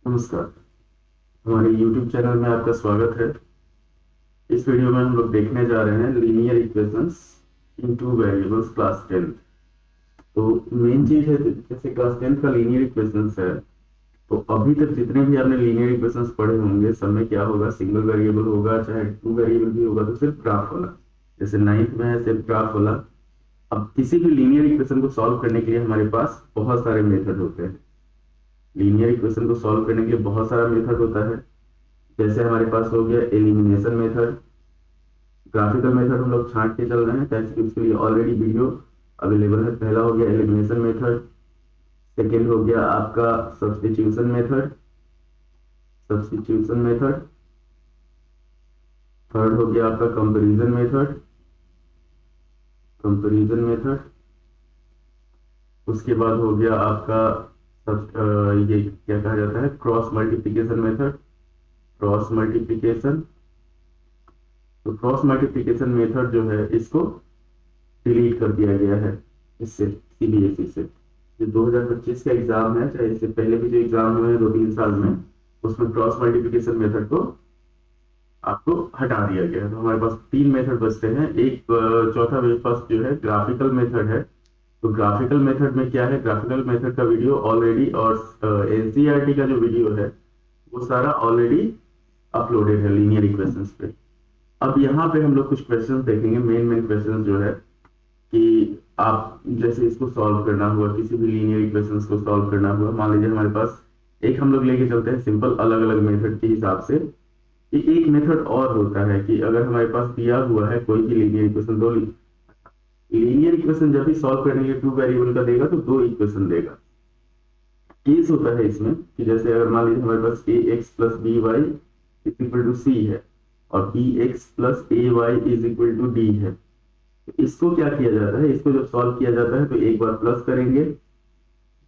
नमस्कार। हमारे YouTube channel में आपका स्वागत है। इस वीडियो में हम लोग देखने जा रहे हैं लीनियर इक्वेशंस इन टू वेरिएबल्स क्लास 10। तो मेन चीज है, जैसे क्लास 10 का लीनियर इक्वेशंस है, तो अभी तक जितने भी आपने लीनियर इक्वेशंस पढ़े होंगे सब में क्या होगा, सिंगल वेरिएबल होगा, चाहे टू वेरिएबल भी होगा तो सिर्फ ग्राफ वाला। जैसे 9th में है सिर्फ ग्राफ वाला। अब किसी भी लीनियर इक्वेशन को सॉल्व करने के लिए हमारे पास बहुत सारे मेथड होते हैं। लीनियर इक्वेशन को सॉल्व करने के लिए बहुत सारा मेथड होता है। जैसे हमारे पास हो गया एलिमिनेशन मेथड, ग्राफिकल मेथड हम लोग छांट के चल रहे हैं ताकि उसके लिए ऑलरेडी वीडियो अवेलेबल है। पहला हो गया एलिमिनेशन मेथड, सेकेंड हो गया आपका सब्स्टिट्यूशन मेथड, थर्ड हो गया आपका कंपैरिजन मेथड, उसके बाद हो गया आपका ये क्या कहा जाता है, क्रॉस मल्टीप्लिकेशन मेथड, तो क्रॉस मल्टीप्लिकेशन मेथड जो है इसको डिलीट कर दिया गया है इससे, सीबीएसई से। जो 2025 का एग्जाम है, चाहे इससे पहले भी जो एग्जाम हुए हैं 2-3 साल में, उसमें क्रॉस मल्टीप्लिकेशन मेथड को आपको हटा दिया गया है। तो हमारे पास 3 मेथड बचते हैं। एक चौथा फर्स्ट जो है ग्राफिकल मेथड है। तो ग्राफिकल मेथड में क्या है, ग्राफिकल मेथड का वीडियो ऑलरेडी और एनसीईआरटी का जो वीडियो है वो सारा ऑलरेडी अपलोडेड है लीनियर इक्वेशंस पे। अब यहाँ पे हम लोग कुछ क्वेश्चंस देखेंगे, मेन क्वेश्चंस जो है कि आप जैसे इसको सॉल्व करना हुआ, किसी भी लीनियर इक्वेशंस को सॉल्व करना हुआ, मान लीजिए हमारे पास एक हम लोग लेके चलते हैं सिंपल अलग अलग मेथड के हिसाब से। एक मेथड और होता है कि अगर हमारे पास दिया हुआ है कोई भी लीनियर इक्वेशन, दो लीनियर इक्वेशन जब भी सॉल्व करने के लिए टू वेरिएबल का देगा तो 2 इक्वेशन देगा। केस होता है इसमें कि जैसे अगर मान लीजिए हमारे पास ax plus B Y is equal to C है और bx plus A Y is equal to D है। तो इसको क्या किया जाता है, इसको जब सॉल्व किया जाता है तो एक बार प्लस करेंगे,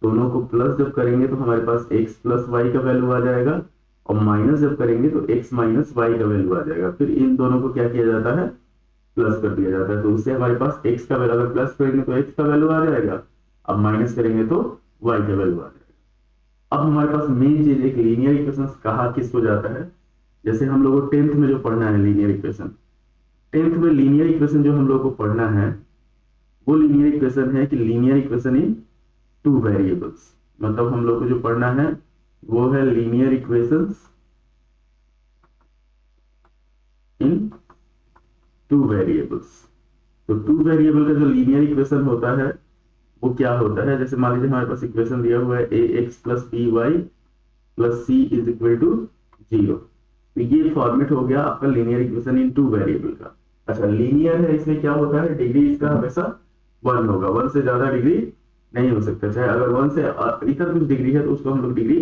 दोनों को प्लस जब करेंगे तो हमारे पास x प्लस वाई का वैल्यू आ जाएगा, और माइनस जब करेंगे तो x माइनस वाई का वैल्यू आ जाएगा। फिर इन दोनों को क्या किया जाता है, प्लस कर दिया जाता है। तो उससे हमारे पास x का वैल्यू, अगर प्लस करेंगे तो x का वैल्यू आ जाएगा, अब माइनस करेंगे तो y का वैल्यू आ जाएगा। अब हमारे पास मेन चीज एक लीनियर इक्वेशन कहा किसको जाता है, जैसे हम लोगों को 10th में जो पढ़ना है लीनियर इक्वेशन, 10th में लीनियर इक्वेशन जो हम लोग को पढ़ना है वो लीनियर इक्वेशन है कि linear equation in two variables. मतलब हम लोग को जो पढ़ना है वो है लीनियर इक्वेशंस इन टू वेरिएबल्स। तो टू वेरिएबल का जो लीनियर इक्वेशन होता है वो क्या होता है, जैसे मान लीजिए हमारे पास इक्वेशन दिया हुआ है ax plus B Y plus C is equal to 0। तो ये फॉर्मेट हो गया आपका linear equation in two variable का। अच्छा, लीनियर है, इसमें क्या होता है, डिग्री इसका हमेशा 1 होगा, 1 से ज्यादा डिग्री नहीं हो सकता। चाहे अगर 1 से इतर कुछ डिग्री है तो उसको हम लोग डिग्री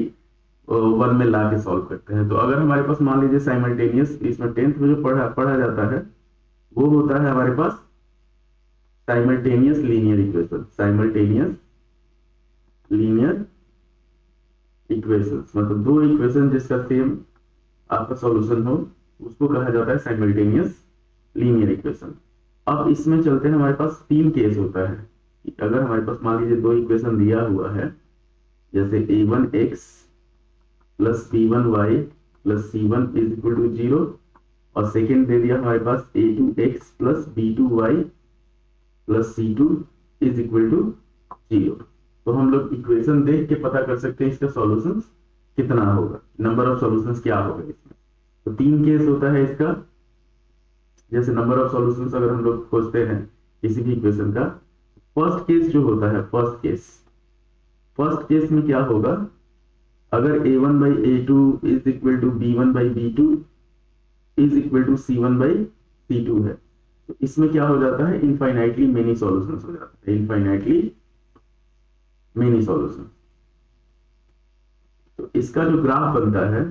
1 में ला के सॉल्व करते हैं। तो अगर हमारे पास मान लीजिए साइमल्टेनियस, इसमें 10th में जो पढ़ा जाता है वो होता है हमारे पास simultaneous linear equation, simultaneous linear equations. मतलब 2 इक्वेशन जिसका सेम आपका सॉल्यूशन हो उसको कहा जाता है साइमल्टेनियस लीनियर इक्वेशन। अब इसमें चलते हैं, हमारे पास 3 केस होता है कि अगर हमारे पास मान लीजिए 2 इक्वेशन दिया हुआ है, जैसे a1x plus b1y plus c1 is equal to 0, और सेकेंड दे दिया हमारे पास a2x plus b2y plus c2 is equal to 0। तो हम लोग इक्वेशन देख के पता कर सकते हैं इसका सॉल्यूशन कितना होगा, नंबर ऑफ सॉल्यूशंस क्या होगा इसमें। तो 3 केस होता है इसका। जैसे नंबर ऑफ सॉल्यूशंस अगर हम लोग खोजते हैं किसी भी इक्वेशन का, फर्स्ट केस जो होता है, फर्स्ट केस में क्या होगा, अगर a1 by a2 is equal to b1 by b2 is equal to c1 by c2 है, तो इसमें क्या हो जाता है, इनफाइनाइटली मेनी सॉल्यूशंस हो जाता है, इनफाइनाइटली मेनी सॉल्यूशन। तो इसका जो ग्राफ बनता है,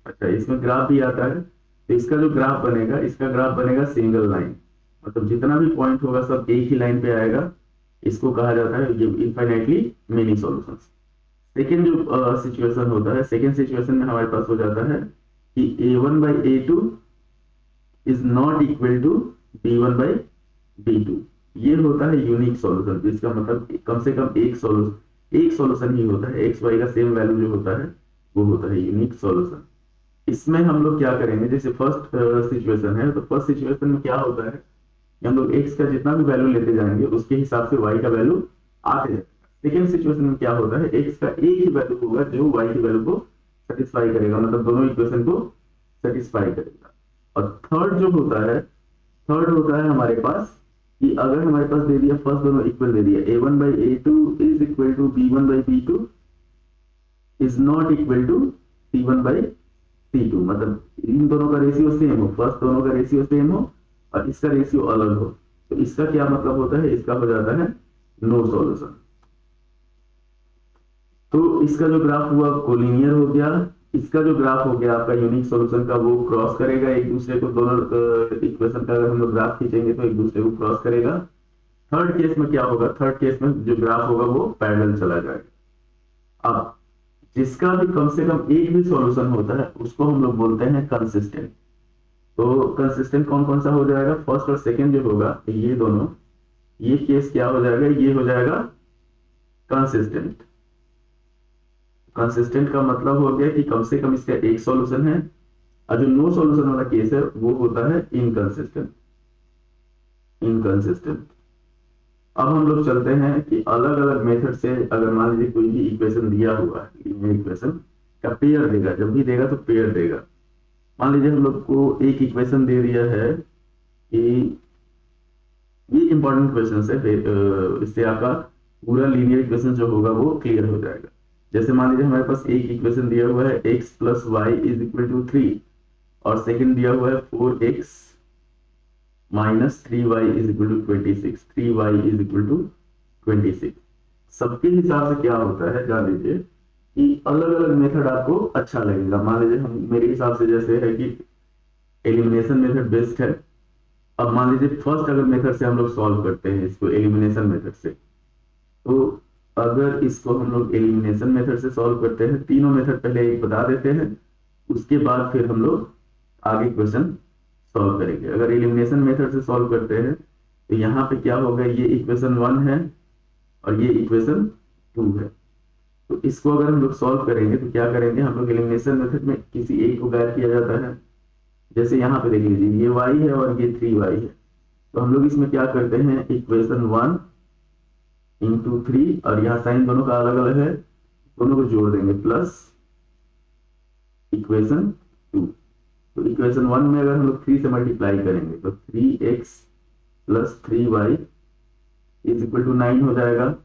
अच्छा इसमें ग्राफ भी आता है, तो इसका जो ग्राफ बनेगा, इसका ग्राफ बनेगा सिंगल लाइन, मतलब जितना भी पॉइंट होगा सब एक ही लाइन पे आएगा। इसको कहा जाता है ये इनफाइनाइटली मेनी सॉल्यूशंस। सेकेंड जो सिचुएशन होता है, सेकेंड सिचुएशन में हमारे पास हो जाता है कि a1 by a2 is not equal to b1 by b2। ये होता है यूनिक सॉल्यूशन, इसका मतलब कम से कम एक सॉल्यूशन ही होता है, एक्स वाई का सेम वैल्यू जो होता है वो होता है यूनिक सॉल्यूशन। इसमें हम लोग क्या करेंगे, जैसे फर्स्ट सिचुएशन है, तो फर्स्ट सिचुएशन में क्या होता है कि हम लोग x का जितना भी वैल्यू लेते जाएंगे उसके हिसाब से y का वैल्यू आते जाएगा। सेकेंड सिचुएशन में क्या होता है, x का एक ही वैल्यू होगा जो y की वैल्यू को सेटिस्फाई करेगा, मतलब दोनों इक्वेशन को सेटिस्फाई करेगा। और थर्ड होता है हमारे पास कि अगर हमारे पास दे दिया फर्स्ट दोनों इक्वल दे दिया a1/a2 is equal to b1/b2 is not equal to c1/c2, मतलब इन दोनों का रेशियो सेम हो, फर्स्ट दोनों का रेशियो सेम हो और इसका रेशियो अलग हो, तो इसका क्या मतलब होता है, इसका हो जाता है नो सॉल्यूशन। तो इसका जो ग्राफ हुआ कोलिनियर हो गया, इसका जो ग्राफ हो गया आपका यूनिक सॉल्यूशन का, वो क्रॉस करेगा एक दूसरे को, दोनों इक्वेशन का अगर हम लोग ग्राफ खींचेंगे तो एक दूसरे को क्रॉस करेगा। थर्ड केस में क्या होगा, थर्ड केस में जो ग्राफ होगा वो पैरेलल चला जाएगा। अब जिसका भी कम से कम एक भी सॉल्यूशन होता है उसको हम लोग बोलते हैं कंसिस्टेंट। तो कंसिस्टेंट कौन कौन सा हो जाएगा, फर्स्ट और सेकंड जो होगा ये दोनों, ये केस क्या हो जाएगा, ये हो जाएगा कंसिस्टेंट। कंसिस्टेंट का मतलब हो गया कि कम से कम इसका एक सॉल्यूशन है, और जो नो सॉल्यूशन वाला केस है वो होता है इनकंसिस्टेंट। इनकंसिस्टेंट। अब हम लोग चलते हैं कि अलग अलग मेथड से अगर मान लीजिए कोई भी इक्वेशन दिया हुआ है, लीनियर इक्वेशन का पेयर देगा, जब भी देगा तो पेयर देगा। मान लीजिए हम लोग को एक इक्वेशन दे दिया है कि ये इंपॉर्टेंट क्वेश्चन है, इससे आपका पूरा लीनियर इक्वेशन जो होगा वो क्लियर हो जाएगा। जैसे मान लीजिए हमारे पास एक इक्वेशन दिया हुआ है x plus Y is equal to 3 और सेकंड दिया हुआ है 4x minus 3y is equal to 26, 3y is equal to 26। सबके हिसाब से क्या होता है जान लीजिए कि अलग अलग मेथड आपको अच्छा लगेगा। मान लीजिए हम, मेरे हिसाब से जैसे है कि एलिमिनेशन मेथड बेस्ट है। अब मान लीजिए फर्स्ट अगर मेथड से हम लोग सॉल्व करते हैं इसको, एलिमिनेशन मेथड से, तो अगर इसको हम लोग एलिमिनेशन मेथड से सॉल्व करते हैं, तीनों मेथड पहले एक बता देते हैं, उसके बाद फिर हम लोग आगे क्वेश्चन सॉल्व करेंगे। अगर एलिमिनेशन मेथड से सॉल्व करते हैं तो यहाँ पे क्या होगा, ये इक्वेशन 1 है और ये इक्वेशन 2 है। तो इसको अगर हम लोग सॉल्व करेंगे तो क्या करेंगे, हम लोग एलिमिनेशन मेथड में किसी एक को गायब किया जाता है। जैसे यहाँ पे देख लीजिए ये y है और ये 3y है, तो हम लोग इसमें क्या करते हैं, इक्वेशन 1 इंटू 3, और यहाँ साइन दोनों का अलग अलग है, दोनों को जोड़ देंगे, प्लस इक्वेशन 2। तो इक्वेशन 1 में अगर हम लोग 3 से मल्टीप्लाई करेंगे तो 3x plus 3y is equal to 9 हो जाएगा।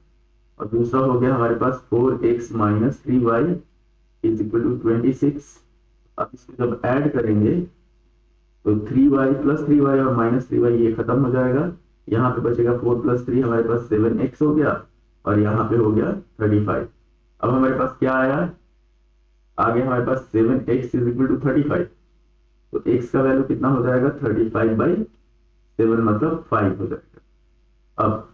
और दूसरा हो गया हमारे पास 4x minus 3y is equal to 26। अब इसको जब ऐड करेंगे तो 3y प्लस 3y और माइनस 3y ये खत्म हो जाएगा, यहाँ पे बचेगा 4 प्लस 3 हमारे पास 7x हो गया, और यहाँ पे हो गया 35। अब हमारे पास क्या आया, आगे हमारे पास 7x इज इक्वल टू 35, तो x का वैल्यू कितना हो जाएगा, 35/7 मतलब 5 हो जाएगा। अब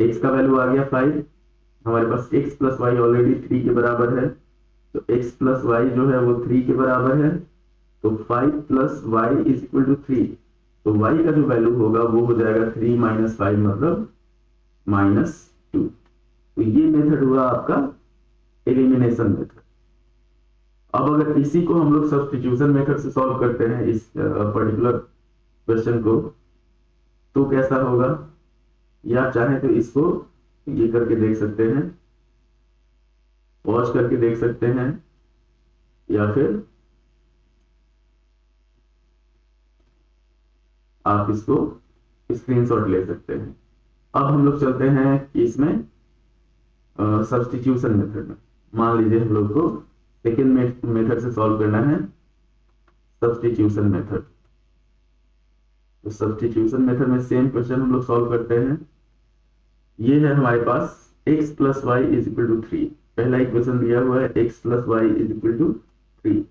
x का वैल्यू आ गया 5, हमारे पास x प्लस वाई ऑलरेडी 3 के बराबर है, तो x प्लस वाई जो है वो 3 के बराबर है, तो 5 plus Y is equal to 3, तो y का जो वैल्यू होगा वो हो जाएगा 3 माइनस 5 मतलब -2। तो ये मेथड हुआ आपका एलिमिनेशन मेथड। अब अगर इसी को हम लोग सब्स्टिट्यूशन मेथड से सॉल्व करते हैं इस पर्टिकुलर क्वेश्चन को, तो कैसा होगा, या चाहे तो इसको ये करके देख सकते हैं, पॉज करके देख सकते हैं, या फिर आप इसको स्क्रीनशॉट ले सकते हैं। अब हम लोग चलते हैं इसमें सब्स्टिट्यूशन मेथड में। मान लीजिए हम लोग को सेकेंड मेथड से सॉल्व करना है, सब्स्टिट्यूशन मेथड। तो सब्स्टिट्यूशन मेथड में सेम क्वेश्चन हम लोग सॉल्व करते हैं। ये है हमारे पास x plus Y is equal to 3, पहला इक्वेशन दिया हुआ है x plus Y is equal to 3।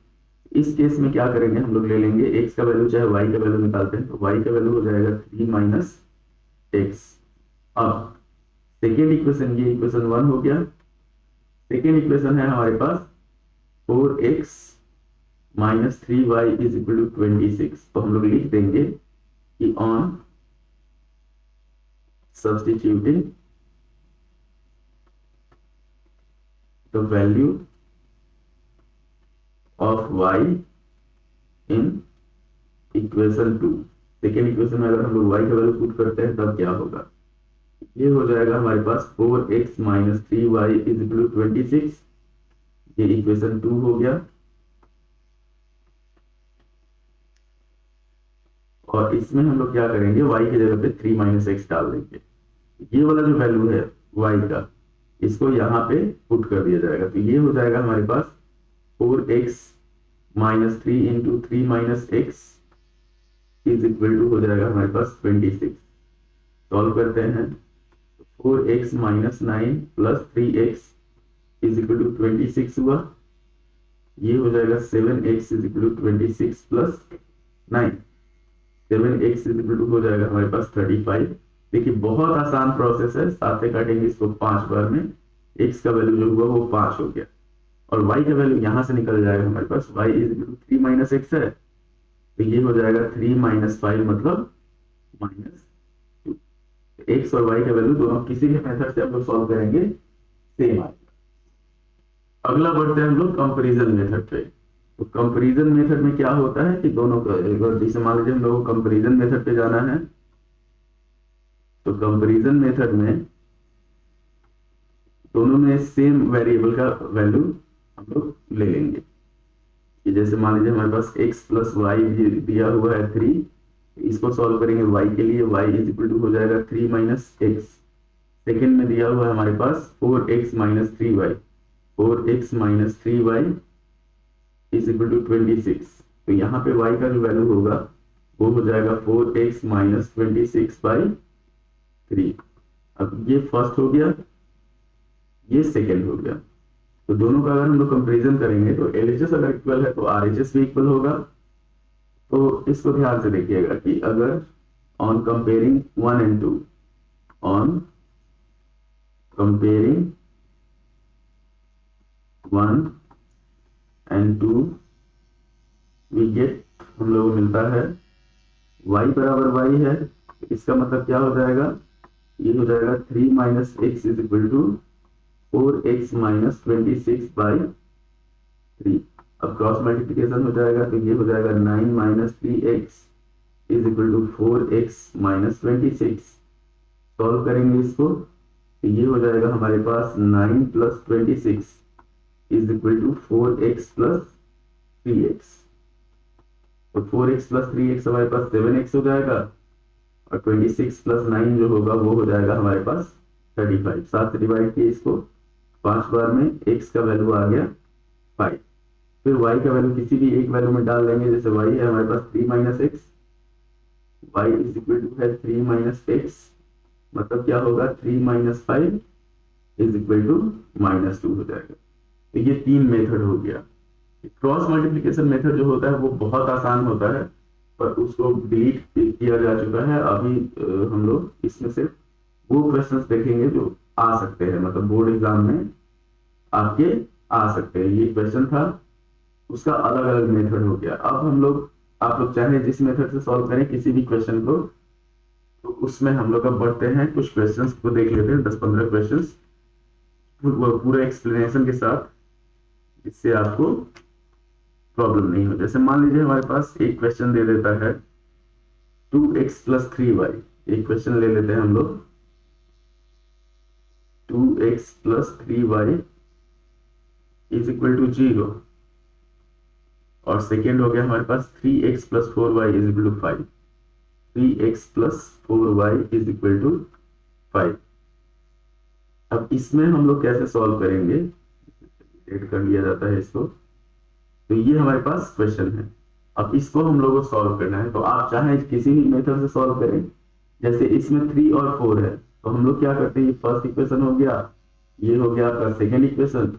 इस केस में क्या करेंगे, हम लोग ले लेंगे x का वैल्यू चाहे y का वैल्यू निकालते हैं, तो y का वैल्यू हो जाएगा 3 माइनस x। अब सेकेंड इक्वेशन, ये इक्वेशन 1 हो गया। सेकेंड इक्वेशन है हमारे पास 4x minus 3y is equal to 26, तो हम लोग लिख देंगे कि on substituting the value of Y in equation 2। Second equation में अगर हम लोग y का वैल्यू पुट करते हैं तब क्या होगा, ये हो जाएगा हमारे पास 4x minus 3y is equal to 26। ये इक्वेशन 2 हो गया। और इसमें हम लोग क्या करेंगे, y की जगह पे 3 माइनस एक्स डाल देंगे। ये वाला जो वैल्यू है y का, इसको यहाँ पे पुट कर दिया जाएगा। तो ये हो जाएगा हमारे पास 4x minus 3 into 3 minus X is equal to हो जाएगा हमारे पास 26। सॉल्व करते हैं, 4x minus 9 plus 3x is equal to 26 हुआ। ये हो जाएगा 7x is equal to 26 plus 9, 7x is equal to हो जाएगा हमारे पास 35। देखिए बहुत आसान प्रोसेस है, साथ से काटेंगे इसको 5 बार में, x का वैल्यू जो हुआ वो 5 हो गया और y का वैल्यू यहां से निकल जाएगा हमारे पास, y is equal to 3 minus X है, तो ये हो जाएगा 3 माइनस 5 मतलब -2। x और y का वैल्यू दोनों किसी भी मेथड से हम लोग सॉल्व करेंगे सेम आएगा। अगला बढ़ते हैं हम लोग कंपैरिजन मेथड पे। तो कंपैरिजन मेथड में क्या होता है कि दोनों का, जैसे मान लीजिए हम लोगों को कंपैरिजन मेथड पे जाना है, तो कंपैरिजन मेथड में दोनों में सेम वेरिएबल का वैल्यू हम लोग ले लेंगे। कि जैसे मान लीजिए हमारे पास x प्लस वाई दिया हुआ है 3, इसको सॉल्व करेंगे y के लिए, y इज इक्वल टू हो जाएगा 3 माइनस एक्स। सेकेंड में दिया हुआ है हमारे पास 4x minus 3y, 4x minus 3y is equal to 26। तो यहाँ पे y का जो वैल्यू होगा वो हो जाएगा 4x माइनस 26 बाई 3। अब ये फर्स्ट हो गया, ये सेकेंड हो गया। तो दोनों का अगर हम लोग कंपेरिजन करेंगे तो LHS अगर इक्वल है तो RHS भी इक्वल होगा। तो इसको ध्यान से देखिएगा कि अगर on comparing 1 and 2, on comparing 1 and 2 we get, हम लोग को मिलता है y बराबर y है, इसका मतलब क्या हो जाएगा, ये हो जाएगा 3 minus X is equal to 4x minus 26 by 3। अब क्रॉस मल्टीप्लिकेशन हो जाएगा तो ये हो जाएगा 9 minus 3x is equal to 4x minus 26। Solve करेंगे इसको तो ये हो जाएगा हमारे पास 9 plus 26 is equal to 4x plus 3x। तो 4x प्लस 3x हमारे पास 7x हो जाएगा और 26 प्लस 9 जो होगा वो हो जाएगा हमारे पास 35। 7 से डिवाइड किए इसको 5 बार में, x का वैल्यू आ गया 5। फिर y का वैल्यू किसी भी एक वैल्यू में डाल देंगे, जैसे y है हमारे पास 3 minus X, y is equal to है 3 माइनस एक्स, मतलब क्या होगा 3 माइनस 5 इज इक्वल टू -2 हो जाएगा। तो ये 3 मेथड हो गया। क्रॉस मल्टीप्लिकेशन मेथड जो होता है वो बहुत आसान होता है, पर उसको डिलीट किया जा चुका है। अभी हम लोग इसमें सिर्फ वो क्वेश्चंस देखेंगे जो आ सकते हैं, मतलब बोर्ड एग्जाम में आपके आ सकते हैं। ये क्वेश्चन था, उसका अलग अलग मेथड हो गया। अब हम लोग, आप लोग चाहे जिस मेथड से सॉल्व करें किसी भी क्वेश्चन को, तो उसमें हम लोग अब बढ़ते हैं, कुछ क्वेश्चंस को देख लेते हैं, 10-15 क्वेश्चंस पूरा एक्सप्लेनेशन के साथ, जिससे आपको प्रॉब्लम नहीं हो। जैसे मान लीजिए हमारे पास एक क्वेश्चन दे देता है 2x प्लस 3y। एक क्वेश्चन ले लेते हैं हम लोग 2x plus 3y is equal to 0, और सेकेंड हो गया हमारे पास 3x plus 4y is equal to 5। 3x plus 4y is equal to 5। अब इसमें हम लोग कैसे सॉल्व करेंगे, एड कर लिया जाता है इसको। तो ये हमारे पास क्वेश्चन है, अब इसको हम लोगों को सॉल्व करना है। तो आप चाहे किसी भी मेथड से सॉल्व करें, जैसे इसमें 3 और 4 है तो हम लोग क्या करते हैं, ये फर्स्ट इक्वेशन हो गया, ये हो गया आपका सेकेंड इक्वेशन।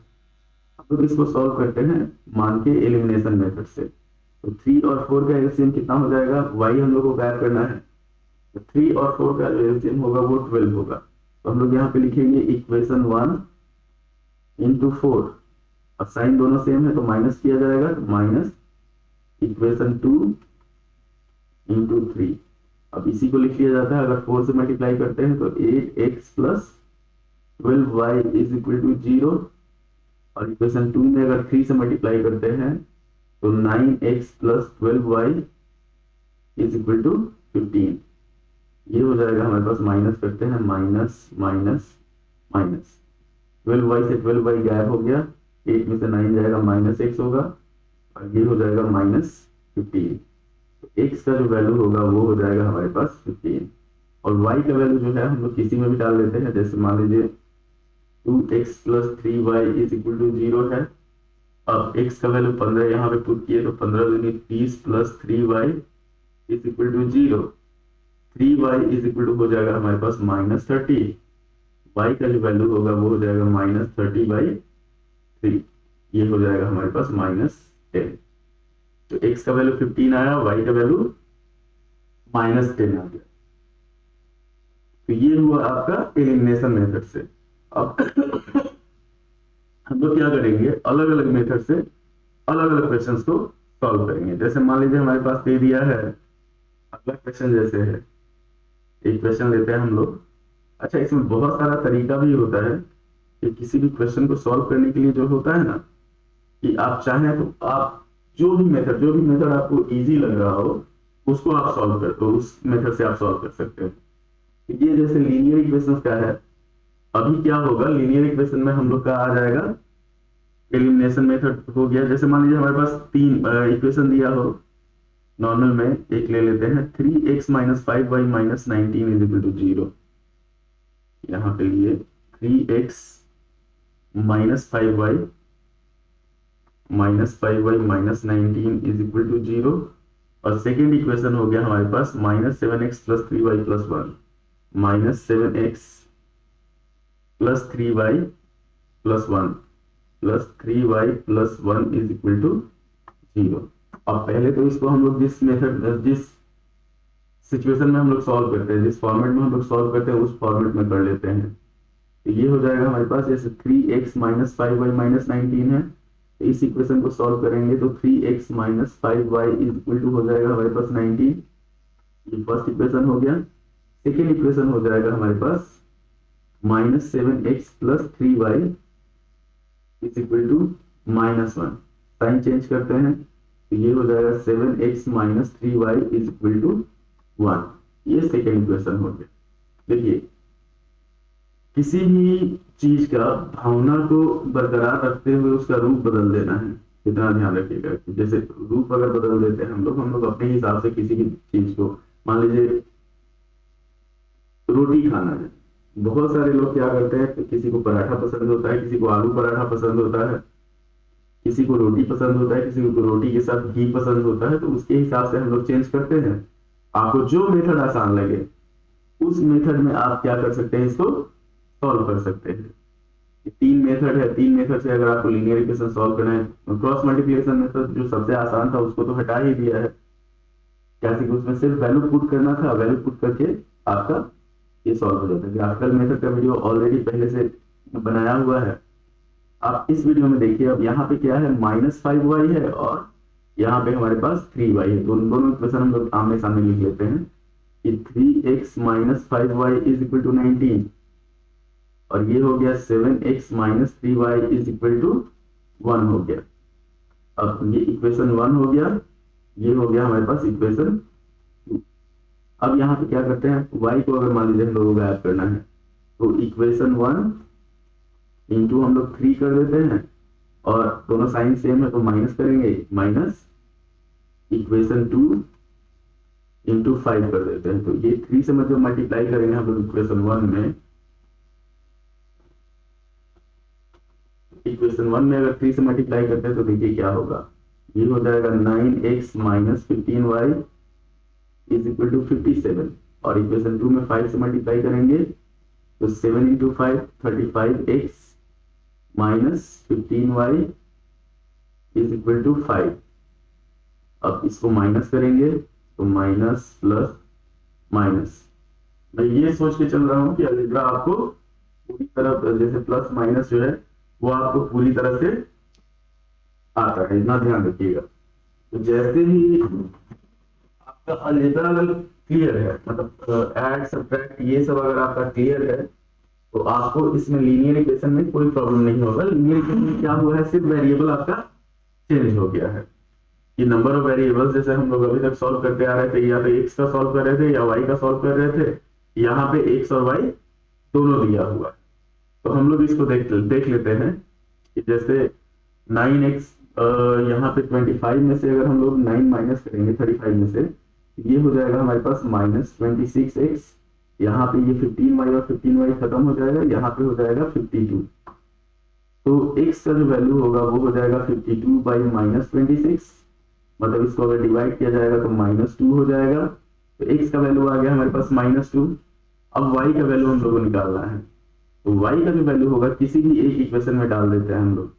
हम लोग इसको सॉल्व करते हैं मान के एलिमिनेशन मेथड से। तो 3 और 4 का एलसीएम कितना हो जाएगा, y हम लोग को ज्ञात करना है। तो 3 और 4 का जो एलसीएम होगा वो 12 होगा। तो हम लोग यहाँ पे लिखेंगे इक्वेशन 1 इंटू 4, अब साइन दोनों सेम है तो माइनस किया जाएगा, तो माइनस इक्वेशन 2 इंटू 3। अब इसी को लिख लिया जाता है, अगर 4 से मल्टीप्लाई करते हैं तो 8x plus 12y is equal to 0, और इक्वेशन 2 में अगर 3 से मल्टीप्लाई करते हैं तो 9x plus 12y is equal to 15। ये हो जाएगा हमारे पास, माइनस करते हैं, माइनस माइनस माइनस, 12y से 12y गायब हो गया, 8 में से 9 जाएगा, माइनस x होगा, और ये हो जाएगा माइनस 15। तो x का जो वैल्यू होगा वो हो जाएगा हमारे पास 15, और y का वैल्यू जो है हम लोग किसी में भी डाल देते हैं। जैसे मान लीजिए 2x plus 3y is equal to 0 है। अब x का वैल्यू 15 यहाँ पे पुट किए, तो 15 दूनी 30 plus 3y is equal to 0। 3y is equal to हो जाएगा हमारे पास माइनस 30। y का जो वैल्यू होगा वो हो जाएगा माइनस 30/3। ये हो जाएगा हमारे पास माइनस 10। तो x का वैल्यू 15 आया, y का वैल्यू माइनस 10 आ गया। तो ये हुआ आपका एलिमिनेशन मेथड से। अब हम लोग क्या करेंगे, अलग अलग मेथड से अलग अलग क्वेश्चंस को सॉल्व करेंगे। जैसे मान लीजिए हमारे पास दे दिया है अगला क्वेश्चन, जैसे है एक क्वेश्चन लेते हैं हम लोग। अच्छा, इसमें बहुत सारा तरीका भी होता है कि किसी भी क्वेश्चन को सॉल्व करने के लिए जो होता है ना, कि आप चाहें तो आप जो भी मेथड आपको इजी लग रहा हो उसको आप सॉल्व कर दो, उस मेथड से आप सॉल्व कर सकते हैं। ये जैसे लीनियर इक्वेशन का है, अभी क्या होगा, लीनियर इक्वेशन में हम लोग का आ जाएगा एलिमिनेशन मेथड हो गया। जैसे मान लीजिए हमारे पास 3 इक्वेशन दिया हो, नॉर्मल में एक ले लेते हैं, 3x minus 5y minus 19 is equal to 0। यहाँ पे लिए 3x minus 5y minus 19 is equal to 0। और सेकेंड इक्वेशन हो गया हमारे पास minus 7x plus 3y plus 1 minus 7x plus 3y plus 1 plus 3y plus 1 is equal to 0। अब पहले तो इसको हम लोग जिस सिचुएशन में हम लोग सॉल्व करते हैं, जिस फॉर्मेट में हम लोग सॉल्व करते हैं उस फॉर्मेट में कर लेते हैं। तो ये हो जाएगा हमारे पास, जैसे 3x माइनस 5y माइनस 19 है, तो इस इक्वेशन को सॉल्व करेंगे तो 3x minus 5y is equal to हो जाएगा हमारे पास 19। ये फर्स्ट इक्वेशन हो गया। सेकेंड इक्वेशन हो जाएगा हमारे पास minus 7x plus 3y is equal to minus 1। Sign change करते हैं तो ये हो जाएगा 7x minus 3y is equal to 1। ये सेकेंड इक्वेशन हो गया। देखिए, किसी भी चीज का भावना को बरकरार रखते हुए उसका रूप बदल देना है, इतना ध्यान रखिएगा। जैसे रूप अगर बदल देते हैं हम लोग अपने हिसाब से किसी भी चीज को, मान लीजिए रोटी खाना है, बहुत सारे लोग क्या करते हैं, किसी को पराठा पसंद होता है, किसी को आलू पराठा पसंद होता है, किसी को रोटी पसंद होता है, किसी को रोटी के साथ घी पसंद होता है, तो उसके हिसाब से हम लोग चेंज करते हैं। आपको जो मेथड आसान लगे उस मेथड में आप क्या कर सकते हैं, इसको सॉल्व कर सकते हैं। 3 मेथड है, 3 मेथड से अगर आपको लीनियर इक्वेशन सॉल्व करना है, क्रॉस मल्टीप्लिकेशन मेथड जो सबसे आसान था उसको तो हटा ही दिया है, क्या उसमें सिर्फ वैल्यू पुट करना था, वैल्यू पुट करके आपका ये सॉल्व हो जाता है। ग्राफिकल मेथड का वीडियो ऑलरेडी पहले से बनाया हुआ है, आप इस वीडियो में देखिए। अब यहाँ पे क्या है, माइनस 5y है और यहाँ पे हमारे पास 3y है। दोनों इक्वेशन हम लोग आमने सामने लिख लेते हैं कि 3x minus 5y is equal to 19, और ये हो गया 7x minus 3y is equal to 1 हो गया। अब ये इक्वेशन 1 हो गया, ये हो गया हमारे पास इक्वेशन 2। अब यहाँ पे क्या करते हैं, y को अगर मान लीजिए हम लोगों को ऐड करना है तो इक्वेशन 1 इंटू हम लोग 3 कर देते हैं, और दोनों साइन सेम है तो माइनस करेंगे, माइनस इक्वेशन 2 इंटू 5 कर देते हैं। तो ये 3 से मतलब मल्टीप्लाई करेंगे हम लोग इक्वेशन 1 में, इक्वेशन 1 में अगर 3 से मल्टीप्लाई करते हैं तो देखिए क्या होगा, ये हो जाएगा 9x minus 15y is equal to 57, और इक्वेशन 2 में 5 से मल्टीप्लाई करेंगे तो 7 into 5 35x minus 15y is equal to 5। अब इसको माइनस करेंगे तो माइनस प्लस माइनस। मैं ये सोच के चल रहा हूं कि अलजेब्रा आपको पूरी तरह, जैसे प्लस माइनस जो है वो आपको पूरी तरह से आता है, इतना ध्यान रखिएगा। तो जैसे ही आपका अलजेब्रा अगर क्लियर है, मतलब ऐड सब्ट्रैक्ट ये सब अगर आपका क्लियर है, तो आपको इसमें लीनियर इक्वेशन में कोई प्रॉब्लम नहीं होगा। लीनियर इक्वेशन में क्या हुआ है, सिर्फ वेरिएबल आपका चेंज हो गया है। कि नंबर ऑफ वेरिएबल्स जैसे हम लोग अभी तक सॉल्व करते आ रहे थे, या तो एक्स का सॉल्व कर रहे थे या वाई का सॉल्व कर रहे थे, यहाँ पे एक्स और वाई दोनों दिया हुआ है। तो हम लोग इसको देख लेते हैं कि जैसे 9x यहाँ पे 25 में से अगर हम लोग 9 माइनस करेंगे 35 में से, ये हो जाएगा हमारे पास -26x, यहाँ पे ये 15y और 15y खत्म हो जाएगा, यहाँ पे हो जाएगा 52। तो x का जो वैल्यू होगा वो हो जाएगा 52 बाई -26, मतलब इसको अगर डिवाइड किया जाएगा तो -2 हो जाएगा। तो x का वैल्यू आ गया हमारे पास -2। अब y का वैल्यू हम लोग को निकालना है, तो y का जो वैल्यू होगा किसी भी एक इक्वेशन में डाल देते हैं हम लोग।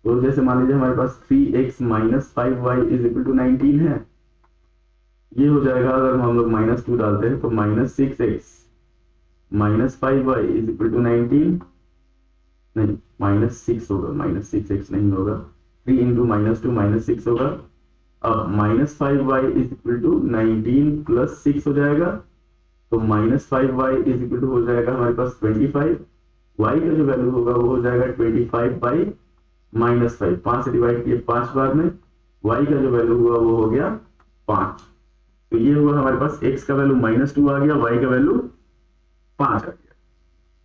तो जैसे मान लीजिए हमारे पास 3x - 5y = 19 है, ये हो जाएगा अगर हम लोग -2 डालते हैं तो -6x - 5y = 19, नहीं -6 होगा, -6x नहीं होगा, 3 × -2 -6 होगा। अब -5y = 19 + 6 हो जाएगा, तो -5y = हो जाएगा हमारे पास 25। y का जो वैल्यू होगा वो हो जाएगा 25 बाई -5, 5 से डिवाइड किए 5 बार में, y का जो वैल्यू हुआ वो हो गया 5। तो ये हुआ हमारे पास x का वैल्यू -2 आ गया, y का वैल्यू 5 आ गया।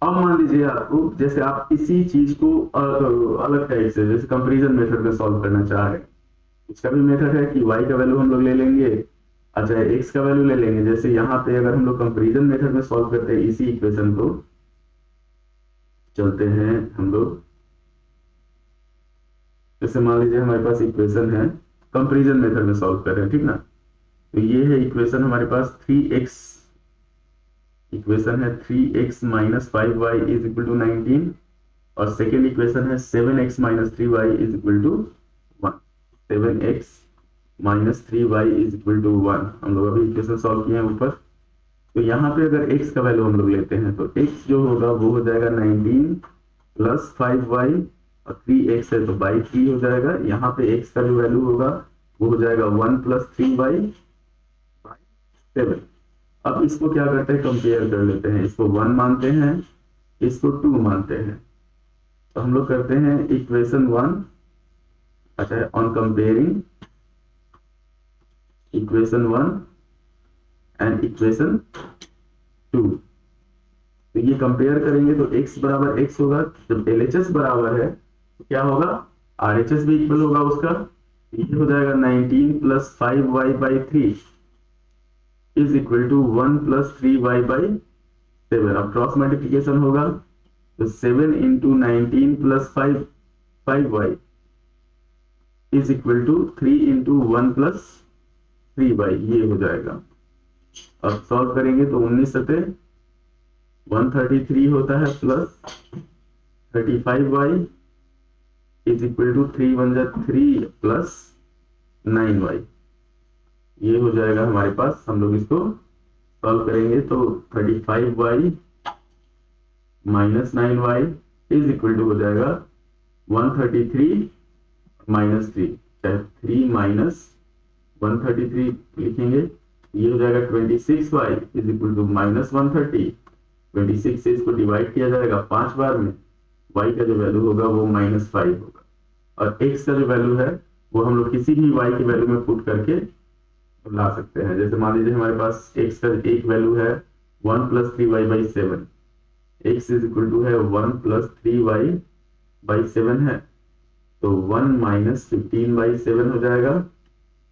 अब मान लीजिए आपको जैसे आप इसी चीज को अलग टाइप से जैसे कंपैरिजन मेथड में सॉल्व करना चाह रहे हैं, इसका भी मेथड है कि y का वैल्यू हम लोग ले लेंगे, अच्छा x का वैल्यू ले लेंगे। जैसे यहाँ पे अगर हम लोग कंपैरिजन मेथड में सॉल्व करते हैं इसी इक्वेशन को, चलते हैं हम लोग, जैसे मान लीजिए हमारे पास इक्वेशन है कंपैरिजन मेथड में सॉल्व कर रहे हैं, ठीक ना। तो ये है इक्वेशन हमारे पास 3x, इक्वेशन है 3x - 5y = 19, और सेकेंड इक्वेशन है 7x - 3y = 1, 7x - 3y = 1। हम लोग अभी इक्वेशन सॉल्व किए हैं ऊपर। तो यहाँ पे अगर x का वैल्यू हम लोग लेते हैं तो x जो होगा वो हो जाएगा 19 + 5y, और 3x है तो बाई 3 हो जाएगा। यहाँ पे x का जो वैल्यू होगा वो हो जाएगा 1 + 3y बाई 7। अब इसको क्या करते हैं, कंपेयर कर लेते हैं, इसको 1 मानते हैं, इसको 2 मानते हैं। तो हम लोग करते हैं इक्वेशन 1, अच्छा on comparing equation 1 and equation 2, तो ये कंपेयर करेंगे तो x बराबर x होगा। जब LHS बराबर है तो क्या होगा, RHS भी इक्वल होगा उसका। ये हो जाएगा 19 + 5y बाई 3 = 1 + 3y बाई 7। अब क्रॉस मल्टीप्लिकेशन होगा तो 7 × 19 + 5y = 3 × 1 + 3y, ये हो जाएगा। अब सॉल्व करेंगे तो 19 सते 133 होता है, प्लस 35y = 3 × 1 = 3 + 9y, ये हो जाएगा हमारे पास। हम लोग इसको सॉल्व करेंगे तो 35y - 9y = हो जाएगा 133 - 3, चाहे 3 - 133 लिखेंगे, ये हो जाएगा 26y = -130। 26 से इसको डिवाइड किया जाएगा 5 बार में, y का जो वैल्यू होगा वो -5 होगा, और x का जो वैल्यू है वो हम लोग किसी भी y की वैल्यू में पुट करके ला सकते हैं। जैसे मान लीजिए हमारे पास x का एक वैल्यू है 1 + 3y बाई 7, x = है 1 + 3y बाई 7 है, तो 1 - 15 बाई 7 हो जाएगा।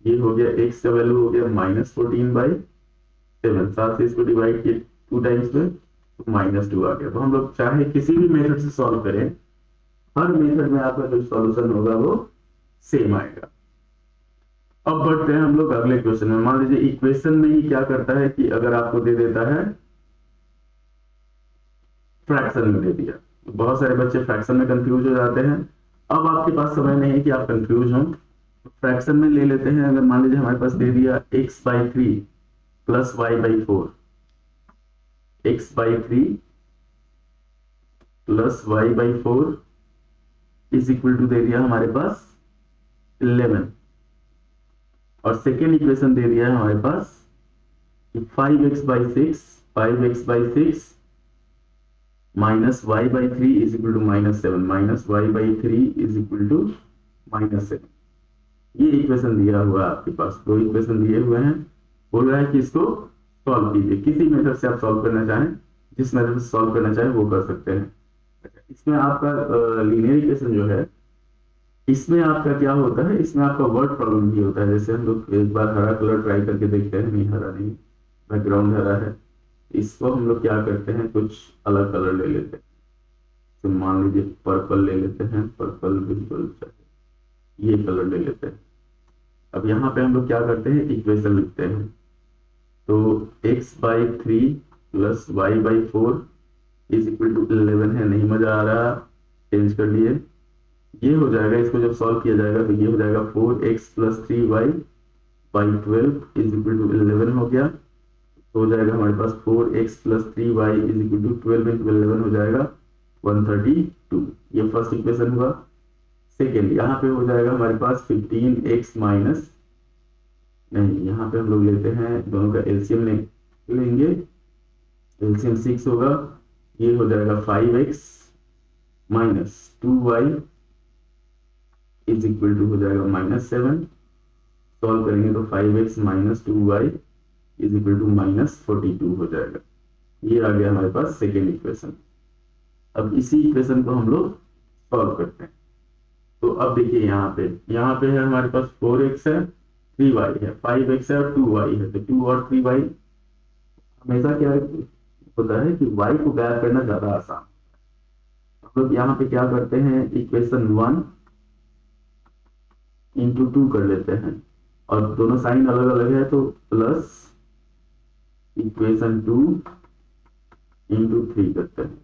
ये हो गया x का वैल्यू हो गया -14 बाई 7, साथ से इसको डिवाइड किए 2 टाइम्स में तो -2 आ गया। तो हम लोग चाहे किसी भी मेथड से सॉल्व करें, हर मेथड में आपका जो सॉल्यूशन होगा वो सेम आएगा। अब बढ़ते हैं हम लोग अगले क्वेश्चन में। मान लीजिए इक्वेशन में ही क्या करता है कि अगर आपको दे देता है फ्रैक्शन में दे दिया, तो बहुत सारे बच्चे फ्रैक्शन में कंफ्यूज हो जाते हैं। अब आपके पास समय नहीं है कि आप कंफ्यूज हो, तो फ्रैक्शन में ले लेते हैं। अगर मान लीजिए हमारे पास दे दिया x/3 + y/4, x/3 + y/4 = दे दिया हमारे पास 11, और सेकेंड इक्वेशन दे दिया है हमारे पास 5x/6 -y/3 = -7, -y/3 = -7। ये इक्वेशन दिया हुआ है आपके पास, दो इक्वेशन दिए हुए हैं, बोल रहा है कि इसको सॉल्व कीजिए, किसी मेथड से आप सॉल्व करना चाहें, जिस मेथड से सॉल्व करना चाहें वो कर सकते हैं। अच्छा, इसमें आपका लीनियर इक्वेशन जो है, इसमें आपका क्या होता है, इसमें आपका वर्ड प्रॉब्लम भी होता है। जैसे हम लोग एक बार हरा कलर ट्राई करके देखते हैं, नहीं हरा नहीं, बैकग्राउंड हरा है, इसको हम लोग क्या करते हैं, कुछ अलग कलर ले लेते हैं। तो मान लीजिए पर्पल ले लेते हैं, पर्पल बिल्कुल ये कलर ले लेते हैं। अब यहाँ पे हम लोग क्या करते हैं, इक्वेशन लिखते हैं। तो x/3 plus y/4 is equal to 11 है, नहीं मजा आ रहा, चेंज कर लिए। ये हो जाएगा, इसको जब सॉल्व किया जाएगा तो ये हो जाएगा 4x plus 3y/12 is equal to 11 हो गया। तो हो जाएगा हमारे पास 4x plus 3y is equal to 12 into 11 हो जाएगा 132। ये फर्स्ट इक्वेशन हुआ। सेकेंड, यहाँ पे हो जाएगा हमारे पास 15x माइनस, नहीं यहाँ पे हम लोग लेते हैं दोनों का एलसीएम लेंगे, एलसीएम 6 होगा, ये हो जाएगा 5x minus 2y is equal to हो जाएगा -7। सॉल्व करेंगे तो 5x minus 2y is equal to -42 हो जाएगा। ये आ गया हमारे पास सेकेंड इक्वेशन। अब इसी इक्वेशन को हम लोग सॉल्व करते हैं। तो अब देखिए यहाँ पे है हमारे पास 4x है, 3y है, 5x है और 2y है। तो 2 और 3y, हमेशा क्या होता है कि y को गायब करना ज्यादा आसान। हम लोग यहाँ पे क्या करते हैं, इक्वेशन 1 इंटू 2 कर लेते हैं, और दोनों साइन अलग अलग है, तो प्लस इक्वेशन 2 इंटू 3 करते हैं।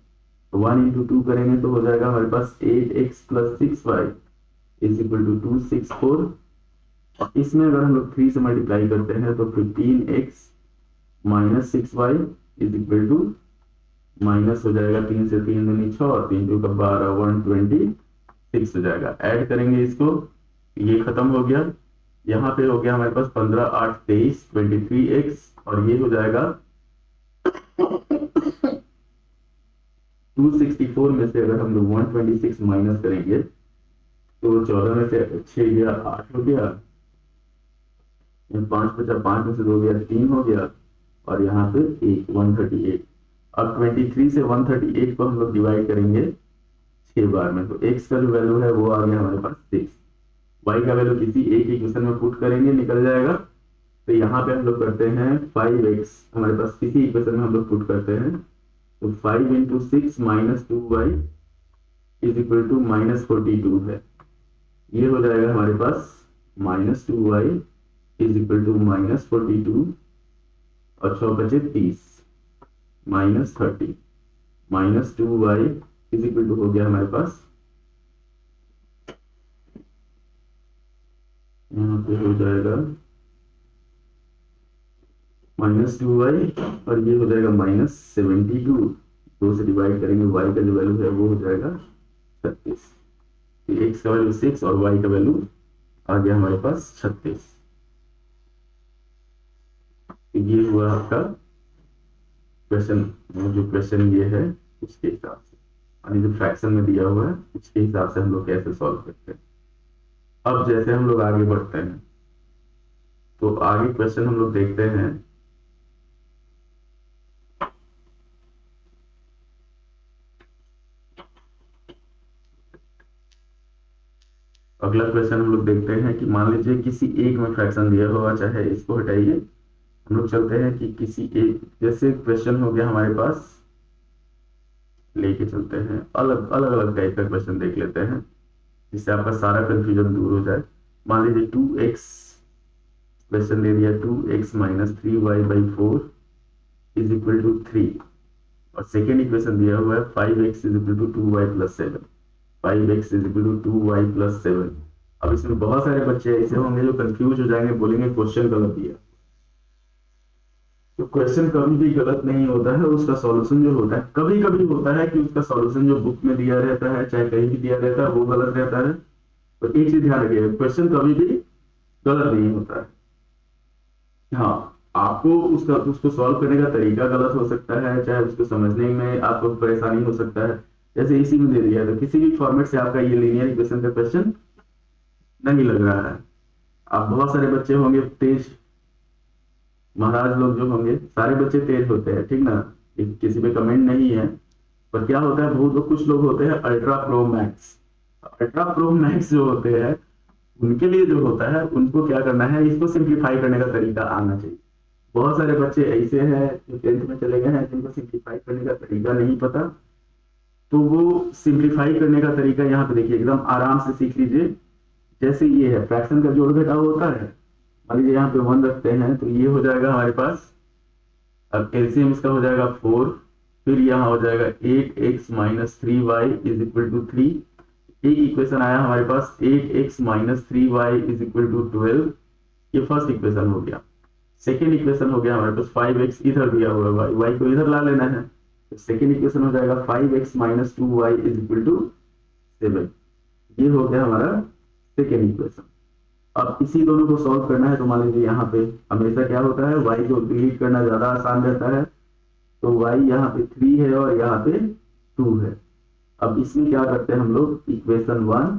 तो 1 इंटू 2 करेंगे तो हो जाएगा हमारे पास 8x plus 6y is equal to 264। और इसमें अगर हम लोग 3 से मल्टीप्लाई करते हैं तो 15x minus 6y is equal to minus हो जाएगा 3 से 3 दूनी 6 और 3 2 का 12, 126 हो जाएगा। ऐड करेंगे इसको, ये खत्म हो गया। यहाँ पे हो गया हमारे पास 15 8 23 23x, और ये हो जाएगा 264 में से अगर हम लोग 126 माइनस करेंगे तो 14 में से 6 गया 8 हो गया, 5 बचा, 5 में से 2 गया 3 हो गया, और यहाँ पे 138। अब 23 से 138 को हम लोग डिवाइड करेंगे 6 बार में, तो x का जो वैल्यू है वो आ गया हमारे पास 6। y का वैल्यू किसी एक इक्वेशन में पुट करेंगे, निकल जाएगा। तो यहाँ पे हम लोग करते हैं 5x, हमारे पास किसी इक्वेशन में हम लोग पुट करते हैं, तो 5 into 6 minus 2y is equal to -42 है। ये हो जाएगा हमारे पास -2y इज इक्वल टू -42, और 6 बचे 30, -30 -2y इज इक्वल टू हो गया हमारे पास, यहाँ पे हो जाएगा -2y, और ये हो जाएगा -72। 2 से डिवाइड करेंगे, y का जो वैल्यू है वो हो जाएगा 36। x का वैल्यू 6 और y का वैल्यू आ गया हमारे पास 36। ये हुआ आपका क्वेश्चन, जो क्वेश्चन ये है उसके हिसाब से, यानी जो फ्रैक्शन में दिया हुआ है उसके हिसाब से हम लोग कैसे सॉल्व करते हैं। अब जैसे हम लोग आगे बढ़ते हैं तो आगे क्वेश्चन हम लोग देखते हैं। अगला क्वेश्चन हम लोग देखते हैं कि मान लीजिए किसी एक में फ्रैक्शन दिया हुआ, चाहे इसको हटाइए, हम लोग चलते हैं कि किसी एक, जैसे क्वेश्चन हो गया हमारे पास, लेके चलते हैं अलग अलग टाइप का क्वेश्चन देख लेते हैं जिससे आपका सारा कंफ्यूजन दूर हो जाए। मान लीजिए 2x क्वेश्चन दे दिया, 2x minus 3y/4 is equal to 3, और सेकेंड इक्वेशन दिया हुआ है 5x is equal to 2y plus 7, 5x is equal to 2y plus 7। अब इसमें बहुत सारे बच्चे ऐसे होंगे जो कंफ्यूज हो जाएंगे, बोलेंगे क्वेश्चन गलत दिया। तो क्वेश्चन कभी भी गलत नहीं होता है, उसका सॉल्यूशन जो होता है, कभी कभी होता है कि उसका सॉल्यूशन जो बुक में दिया रहता है चाहे कहीं भी दिया रहता है वो गलत रहता है। तो एक चीज ध्यान रखिए, क्वेश्चन कभी भी गलत नहीं होता है। हाँ, आपको उसको सॉल्व करने का तरीका गलत हो सकता है, चाहे उसको समझने में आपको परेशानी हो सकता है। जैसे इसी में दे दिया है तो किसी भी फॉर्मेट से आपका ये लीनियर इक्वेशन का क्वेश्चन नहीं लग रहा है, आप बहुत सारे बच्चे होंगे तेज, महाराज लोग जो होंगे सारे बच्चे तेज होते हैं, ठीक ना, किसी पे कमेंट नहीं है। पर क्या होता है, बहुत लोग, कुछ लोग होते हैं ultra pro max. Ultra pro max जो होते हैं उनके लिए जो होता है, उनको क्या करना है, इसको सिंप्लीफाई करने का तरीका आना चाहिए। बहुत सारे बच्चे ऐसे हैं जो 10th में चले गए हैं, जिनको सिंप्लीफाई करने का तरीका नहीं पता। तो वो सिंप्लीफाई करने का तरीका यहाँ पे देखिए, एकदम आराम से सीख लीजिए। जैसे ये है, फ्रैक्शन का जोड़ घटाव होता है, मान लीजिए यहाँ पे 1 रखते हैं, तो ये हो जाएगा हमारे पास, अब एलसीएम इसका हो जाएगा 4, फिर यहाँ हो जाएगा 8x minus 3y is equal to 3। एक इक्वेशन आया हमारे पास 8x minus 3y is equal to 12, ये फर्स्ट इक्वेशन हो गया। सेकेंड इक्वेशन हो गया हमारे पास 5x इधर दिया हुआ है, y को इधर ला लेना है, तो सेकेंड इक्वेशन हो जाएगा 5x minus 2y is equal to 7। ये हो गया हमारा सेकेंड इक्वेशन। अब इसी दोनों को सॉल्व करना है, तो मान लीजिए यहाँ पे हमेशा क्या होता है, y को डिलीट करना ज्यादा आसान रहता है, तो y यहाँ पे 3 है और यहाँ पे 2 है। अब इसमें क्या करते हैं हम लोग, इक्वेशन 1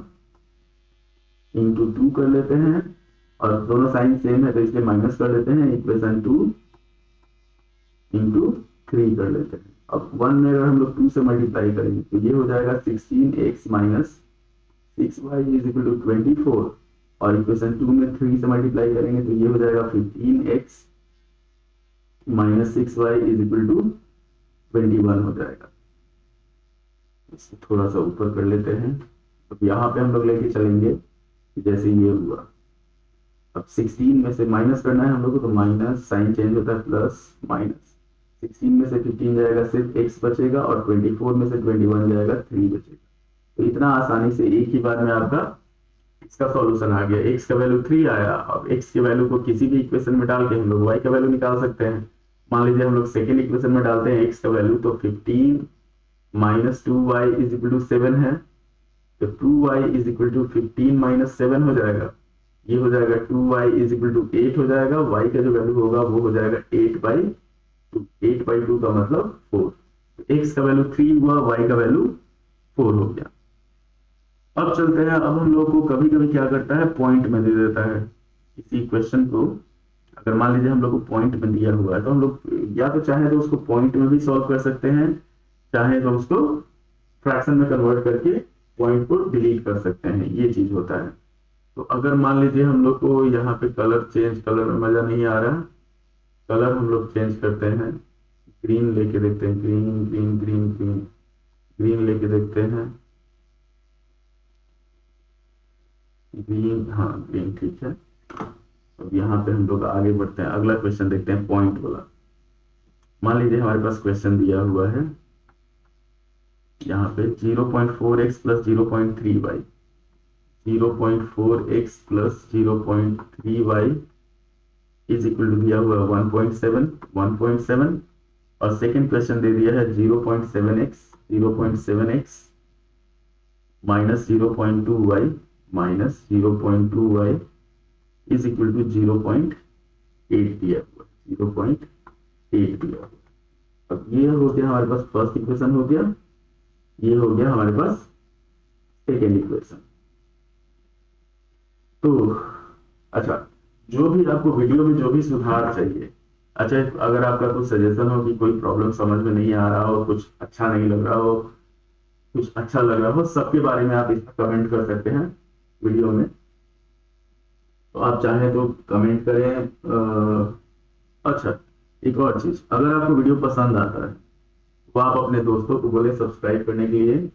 इंटू 2 कर लेते हैं, और दोनों साइन सेम है तो इसलिए माइनस कर लेते हैं, इक्वेशन 2 इंटू 3 कर लेते हैं। अब 1 में अगर हम लोग 2 से मल्टीप्लाई करेंगे तो ये हो जाएगा 16x minus 6y is equal to 24, और इक्वेशन 2 में 3 से मल्टीप्लाई करेंगे तो ये हो जाएगा 15x minus 6y is equal to 21 हो जाएगा। इसको थोड़ा सा ऊपर कर लेते हैं। अब यहाँ पे हम लोग लेके चलेंगे जैसे ये हुआ, अब 16 में से माइनस करना है हम लोग को, तो माइनस साइन चेंज होता है, प्लस माइनस 16 में से 15 जाएगा, सिर्फ x बचेगा, और 24 में से 21 जाएगा, 3 बचेगा। तो इतना आसानी से एक ही बार में आपका इसका सॉल्यूशन आ गया। x का वैल्यू 3 आया। अब x के वैल्यू को किसी भी इक्वेशन में डाल के हम लोग y का वैल्यू निकाल सकते हैं। मान लीजिए हम लोग सेकेंड इक्वेशन में डालते हैं x का वैल्यू, तो 15 minus 2y is equal to 7 है, तो 2y is equal to 15 minus 7 हो जाएगा, ये हो जाएगा 2y इज इक्वल टू 8 हो जाएगा। y का जो वैल्यू होगा वो हो जाएगा 8/2, 8/2 का मतलब 4। तो x का वैल्यू 3 हुआ, y का वैल्यू 4 हो गया। अब चलते हैं, अब हम लोग को कभी कभी क्या करता है, पॉइंट में दे देता है इसी क्वेश्चन को। अगर मान लीजिए हम लोग को पॉइंट में दिया हुआ है, तो हम लोग या तो चाहे तो उसको पॉइंट में भी सॉल्व कर सकते हैं, चाहे तो उसको फ्रैक्शन में कन्वर्ट करके पॉइंट को डिलीट कर सकते हैं, ये चीज होता है। तो अगर मान लीजिए हम लोग को यहाँ पे कलर चेंज, कलर में मजा नहीं आ रहा, कलर हम लोग चेंज करते हैं, ग्रीन लेके देखते हैं, green green green green green लेके देखते हैं, ग्रीन, हाँ ग्रीन ठीक है। अब यहाँ पे हम लोग आगे बढ़ते हैं, अगला क्वेश्चन देखते हैं पॉइंट वाला। मान लीजिए हमारे पास क्वेश्चन दिया हुआ है यहाँ पे 0.4x plus 0.3y, 0.4x plus 0.3y is equal to दिया हुआ 1.7, और सेकेंड क्वेश्चन दे दिया है 0.7x minus 0.2y minus 0.2y is equal to 0.8 दिया हुआ, 0.8 दिया हुआ। अब ये हो गया हमारे पास फर्स्ट इक्वेशन हो गया, ये हो गया हमारे पास सेकेंड इक्वेशन। तो अच्छा, जो भी आपको वीडियो में जो भी सुधार चाहिए, अच्छा अगर आपका कुछ सजेशन हो कि कोई प्रॉब्लम समझ में नहीं आ रहा हो, कुछ अच्छा नहीं लग रहा हो, कुछ अच्छा लग रहा हो, सबके बारे में आप इसमें कमेंट कर सकते हैं वीडियो में। तो आप चाहें तो कमेंट करें। अच्छा एक और चीज, अगर आपको वीडियो पसंद आता है तो आप अपने दोस्तों को बोले सब्सक्राइब करने के लिए।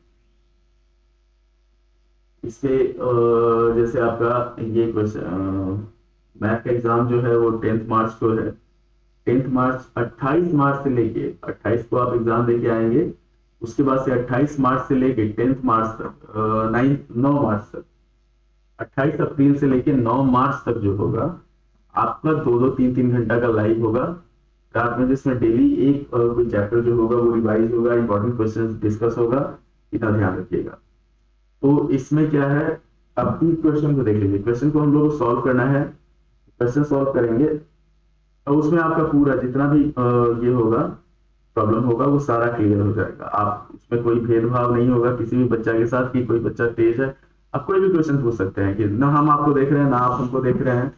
इससे जैसे आपका ये क्वेश्चन मैथ का एग्जाम जो है वो 10th मार्च को है, 10th मार्च 28 मार्च से लेके 28 को आप एग्जाम देके आएंगे, उसके बाद से 28 मार्च से लेके 10th मार्च तक 9 मार्च तक, 28 अप्रैल से लेके 9 मार्च तक जो होगा आपका 2-2 3-3 घंटा का लाइव होगा रात में, जिसमें डेली एक कोई चैप्टर जो होगा वो रिवाइज होगा, इंपॉर्टेंट क्वेश्चन डिस्कस होगा, इतना ध्यान रखिएगा। तो इसमें क्या है, अब इस क्वेश्चन को देख लीजिए, क्वेश्चन को हम लोग को सॉल्व करना है, क्वेश्चन सॉल्व करेंगे और उसमें आपका पूरा जितना भी ये होगा प्रॉब्लम होगा वो सारा क्लियर हो जाएगा। आप उसमें कोई भेदभाव नहीं होगा किसी भी बच्चा के साथ कि कोई बच्चा तेज है आप कोई भी क्वेश्चन पूछ सकते हैं कि ना हम आपको देख रहे हैं ना आप हमको देख रहे हैं।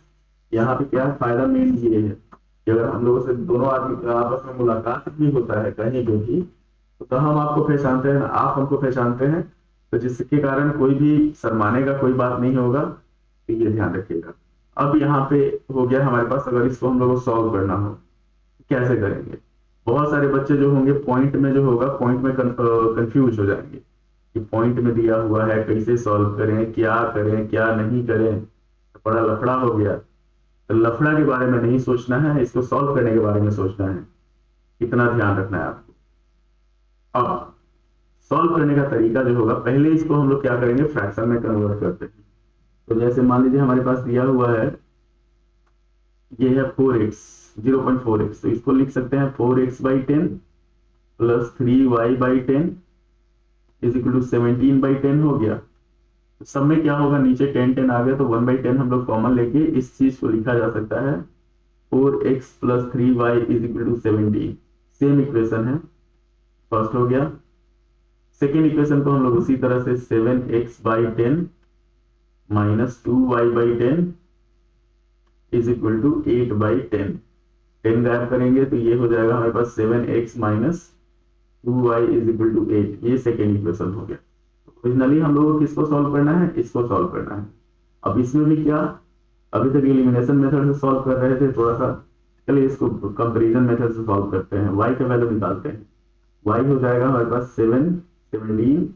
यहाँ पे क्या फायदा मेन ये है कि अगर हम लोगों से दोनों आदमी का आपस में मुलाकात भी होता है कहीं पे भी, तो हम आपको पहचानते हैं आप हमको पहचानते हैं, तो जिसके कारण कोई भी शर्माने का कोई बात नहीं होगा, तो ये ध्यान रखिएगा। अब यहाँ पे हो गया हमारे पास, अगर इसको हम लोग को सॉल्व करना हो कैसे करेंगे। बहुत सारे बच्चे जो होंगे पॉइंट में जो होगा पॉइंट में कंफ्यूज हो जाएंगे कि पॉइंट में दिया हुआ है कैसे सॉल्व करें, क्या करें क्या नहीं करें, बड़ा लफड़ा हो गया। तो लफड़ा के बारे में नहीं सोचना है, इसको सॉल्व करने के बारे में सोचना है। इतना ध्यान रखना है आपको। अब सॉल्व करने का तरीका जो होगा, पहले इसको हम लोग क्या करेंगे, फ्रैक्शन में कन्वर्ट करते हैं। तो जैसे मान लीजिए हमारे पास दिया हुआ है ये है 4x 0.4x, तो इसको लिख सकते हैं 4x/10 plus 3y/10 is equal to 17/10 हो गया। तो सब में क्या होगा, नीचे 10 आ गया, तो 1/10 हम लोग कॉमन लेके इस चीज को लिखा जा सकता है 4x plus 3y is equal to 17। Same equation है, फर्स्ट हो गया। सेकेंड इक्वेशन को हम लोग उसी तरह से 7x/10 minus 2y/10 is equal to 8/10, 10 गायब करेंगे तो ये हो जाएगा हमारे पास 7x minus 2y is equal to 8। ये सेकेंड इक्वेशन हो गया। ओरिजिनली हम लोग को किसको सॉल्व करना है, इसको सॉल्व करना है। अब इसमें भी क्या, अभी तक एलिमिनेशन मेथड से सॉल्व कर रहे थे, थोड़ा सा चलिए इसको कंपैरिजन मेथड से सॉल्व करते हैं। y का वैल्यू निकालते हैं। y हो जाएगा हमारे पास 17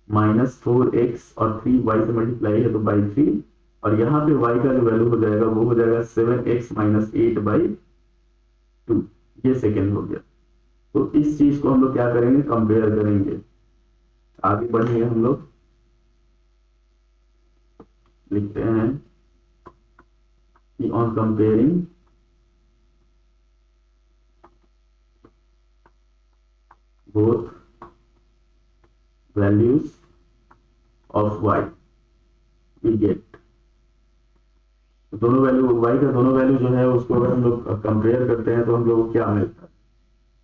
माइनस 4x और 3y से मल्टीप्लाई है तो बाई 3, और यहाँ पे y का जो वैल्यू हो जाएगा वो हो जाएगा 7x माइनस 8/2। ये सेकेंड हो गया। तो इस चीज को हम लोग क्या करेंगे, कंपेयर करेंगे। आगे बढ़ेंगे हम लोग, लिखते हैं कि on comparing both values of y we get. दोनों वैल्यू y का दोनों वैल्यू जो है उसको अगर हम लोग कंपेयर करते हैं तो हम लोग को क्या मिलता है।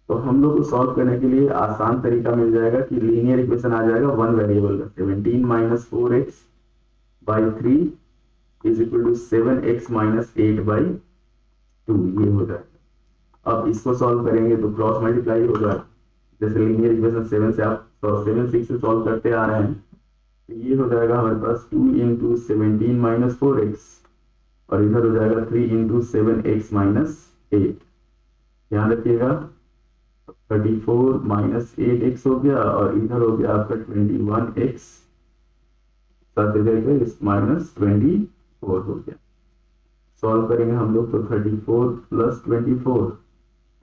तो हम लोग को सॉल्व करने के लिए आसान तरीका मिल जाएगा कि लीनियर इक्वेशन आ जाएगा वन वेरिएबल का, 17 minus 4x/3 is equal to 7x minus 8/2। ये हो जाएगा। अब इसको सॉल्व करेंगे तो क्रॉस मल्टीप्लाई होगा, जैसे लीनियर इक्वेशन 7 से आप 7 6 से सॉल्व करते आ रहे हैं। तो ये हो जाएगा हमारे पास 2 इंटू 17 माइनस 4x, और इधर हो जाएगा 3 इंटू 7x माइनस 8। ध्यान रखिएगा 34 माइनस 8x हो गया, और इधर हो गया आपका 21x माइनस 24 हो गया। सॉल्व करेंगे हम लोग तो 34 प्लस 24,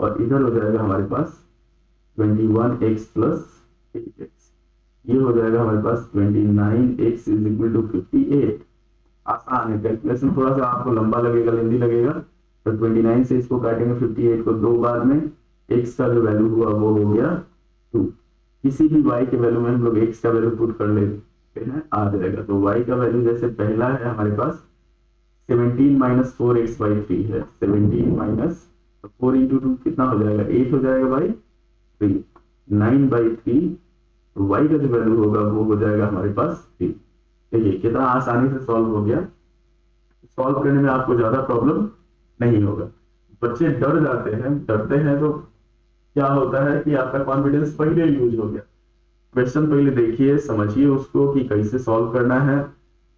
और इधर हो जाएगा हमारे पास 21x प्लस 8x। ये हो जाएगा हमारे पास 29x इज इक्वल टू 58। आसान है, कैलकुलेशन थोड़ा सा आपको लंबा लगेगा, लेंदी लगेगा। तो 29 से इसको काटेंगे 58 को दो बार में, x का जो वैल्यू हुआ वो हो गया 2। किसी भी y के वैल्यू में हम लोग x का वैल्यू पुट कर लेते हैं, आ जाएगा। तो y का वैल्यू जैसे पहला है हमारे पास 17 माइनस 4x/3 है, 17 माइनस 4 इंटू 2 कितना हो जाएगा, 8 हो जाएगा बाई 3, 9/3। y का जो वैल्यू होगा वो हो जाएगा हमारे पास 3। देखिए कितना आसानी से सॉल्व हो गया। सॉल्व करने में आपको ज्यादा प्रॉब्लम नहीं होगा। बच्चे डर जाते हैं, डरते हैं तो क्या होता है कि आपका कॉन्फिडेंस पहले यूज हो गया। क्वेश्चन पहले देखिए, समझिए उसको कि कैसे सॉल्व करना है,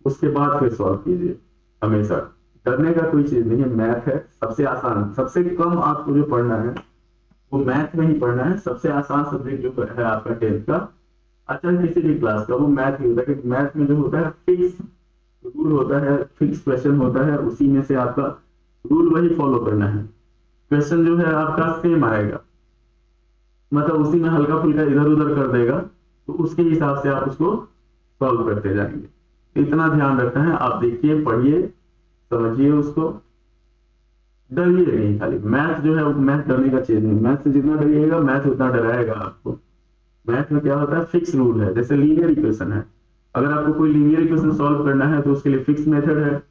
उसके बाद फिर सॉल्व कीजिए। हमेशा डरने का कोई चीज नहीं है। मैथ है सबसे आसान, सबसे कम आपको जो पढ़ना है वो मैथ में ही पढ़ना है। सबसे आसान सब्जेक्ट जो है आपका 10th का, अच्छा किसी भी क्लास का, वो मैथ ही होता है। मैथ में जो होता है फिक्स रूल होता है, फिक्स क्वेश्चन होता है, उसी में से आपका रूल वही फॉलो करना है। क्वेश्चन जो है आपका सेम आएगा, मतलब उसी में हल्का फुल्का इधर उधर कर देगा, तो उसके हिसाब से आप उसको सॉल्व करते जाएंगे। इतना ध्यान रखना है। आप देखिए, पढ़िए, समझिए उसको, डरिए नहीं। खाली मैथ जो है वो मैथ डरने का चीज नहीं। मैथ से जितना डरिएगा मैथ उतना डराएगा आपको। मैथ में क्या होता है, फिक्स रूल है। जैसे लीनियर इक्वेशन है, अगर आपको कोई लीनियर इक्वेशन सॉल्व करना है तो उसके लिए फिक्स मेथड है।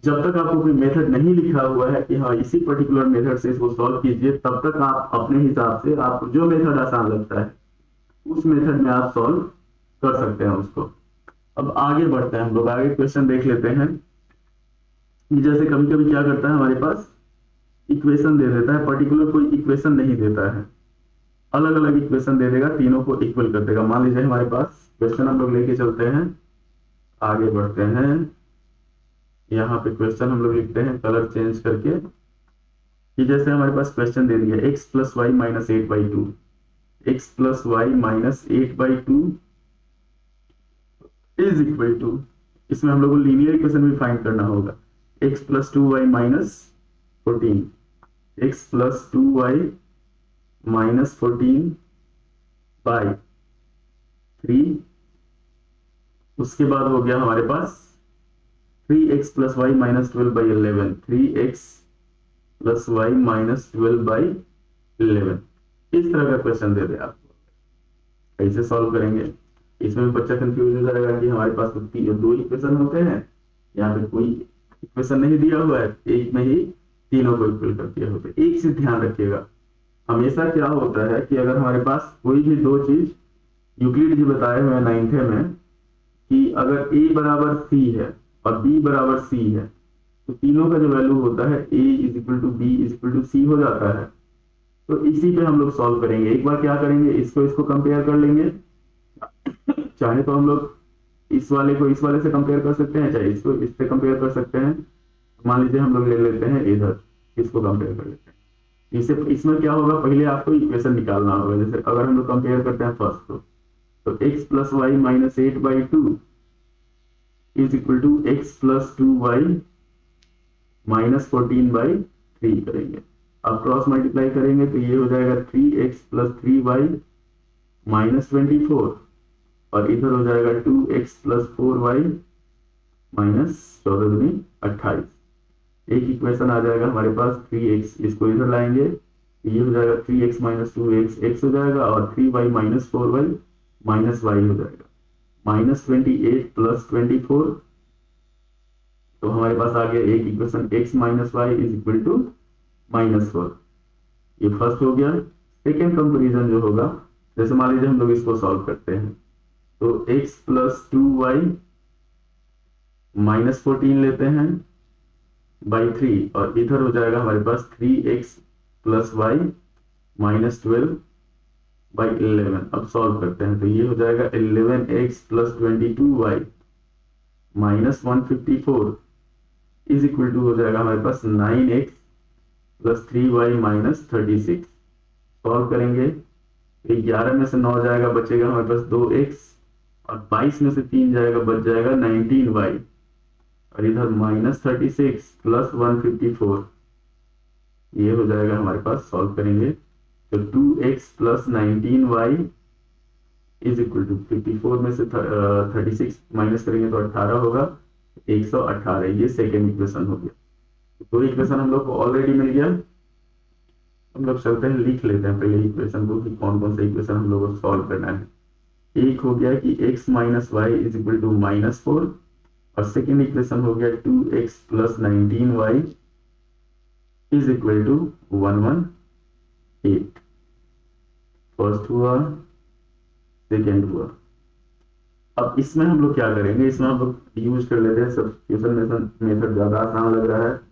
जब तक आपको कोई मेथड नहीं लिखा हुआ है कि हाँ इसी पर्टिकुलर मेथड से इसको सॉल्व कीजिए, तब तक आप अपने हिसाब से आपको जो मेथड आसान लगता है उस मेथड में आप सॉल्व कर सकते हैं उसको। अब आगे बढ़ते हैं हम लोग, आगे क्वेश्चन देख लेते हैं। जैसे कभी कभी क्या करता है हमारे पास इक्वेशन दे देता है, पर्टिकुलर कोई इक्वेशन नहीं देता है, अलग अलग इक्वेशन दे देगा, तीनों को इक्वल कर देगा। मान लीजिए हमारे पास क्वेश्चन हम लोग लेके चलते हैं, आगे बढ़ते हैं। यहाँ पे क्वेश्चन हम लोग लिखते हैं कलर चेंज करके कि जैसे हमारे पास क्वेश्चन दे दिया x plus Y minus 8/2, X plus Y minus 8/2 is equal to, इसमें हम लोग को लीनियर इक्वेशन भी फाइंड करना होगा, x plus 2y minus 14, x plus 2y minus 14 by 3, उसके बाद हो गया हमारे पास 3x plus Y minus 12/11, 3x plus Y minus 12/11। इस तरह का क्वेश्चन दे दे आपको, कैसे सॉल्व करेंगे? इसमें बच्चा कंफ्यूज हो जाएगा कि हमारे पास तो दो इक्वेशन होते हैं, यहाँ पे कोई इक्वेशन नहीं दिया हुआ है, एक में ही तीनों को इक्वल कर दिया होता है। एक चीज ध्यान रखिएगा, हमेशा क्या होता है कि अगर हमारे पास कोई भी दो चीज, यूक्लिड जी बताए हुए 9th में कि अगर a बराबर c है और b बराबर c है, तो तीनों का जो वैल्यू होता है a is equal to B is equal to C हो जाता है। तो इसी पे हम लोग सॉल्व करेंगे। एक बार क्या करेंगे, इसको कंपेयर कर लेंगे, चाहे तो हम लोग इस वाले को इस वाले से कंपेयर कर सकते हैं, चाहे इसको इससे कंपेयर कर सकते हैं। मान लीजिए हम लोग ले लेते हैं इधर, इसको कंपेयर कर लेते हैं। इसे इसमें क्या होगा, पहले आपको इक्वेशन निकालना होगा। जैसे अगर हम लोग कंपेयर करते हैं फर्स्ट को, तो x plus Y minus 8/2 is equal to x plus 2y minus 14/3 करेंगे। अब क्रॉस मल्टीप्लाई करेंगे तो ये हो जाएगा 3x प्लस 3y माइनस 24, और इधर हो जाएगा 2x प्लस 4y माइनस 14×28। एक इक्वेशन आ जाएगा हमारे पास 3x, इसको इधर लाएंगे, ये हो जाएगा 3x माइनस 2x x हो जाएगा, और 3y minus 4y minus y हो जाएगा, माइनस 28 प्लस 24। तो हमारे पास आ गया एक equation x minus y is equal to -4। ये फर्स्ट हो गया। सेकेंड कंपेरिजन जो होगा, जैसे मान लीजिए हम लोग इसको सॉल्व करते हैं, तो x प्लस 2y माइनस 14 लेते हैं बाई 3, और इधर हो जाएगा हमारे पास 3x प्लस वाई माइनस 12/11। अब सॉल्व करते हैं तो ये हो जाएगा 11x plus 22y minus 154 is equal to हो जाएगा हमारे पास 9x plus 3y minus 36। Solve करेंगे तो 11 में से 9 जाएगा, बचेगा हमारे पास 2x, और 22 में से 3 जाएगा, बच जाएगा 19y, और इधर माइनस 36 प्लस 154, ये हो जाएगा हमारे पास। सॉल्व करेंगे तो 2x plus 19y is equal to 54 में से 36 माइनस करेंगे तो 18 होगा, 118। ये सेकेंड इक्वेशन हो गया। दो इक्वेशन हम लोग को ऑलरेडी मिल गया। हम लोग चलते हैं, लिख लेते हैं पहले इक्वेशन को कि कौन कौन सा इक्वेशन हम लोग को सॉल्व करना है। एक हो गया कि x minus y is equal to -4, और सेकेंड इक्वेशन हो गया 2x plus 19y is equal to 118। First हुआ, सेकेंड हुआ। अब इसमें हम लोग क्या करेंगे, इसमें हम लोग यूज कर लेते हैं सब्स्टिट्यूशन मेथड, ज्यादा आसान लग रहा है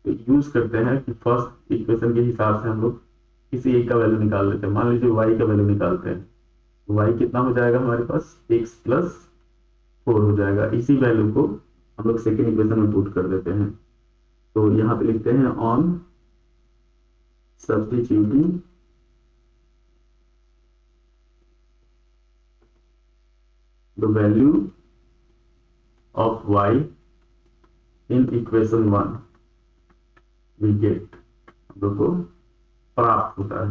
तो यूज करते हैं कि फर्स्ट इक्वेशन के हिसाब से हम लोग किसी एक का वैल्यू निकाल लेते हैं। मान लीजिए y का वैल्यू निकालते हैं, तो y कितना हो जाएगा हमारे पास, x प्लस 4 हो जाएगा। इसी वैल्यू को हम लोग सेकेंड इक्वेशन में पुट कर देते हैं। तो यहाँ पे लिखते हैं on substituting the value of y in equation 1 we get, हम लोग को प्राप्त होता है।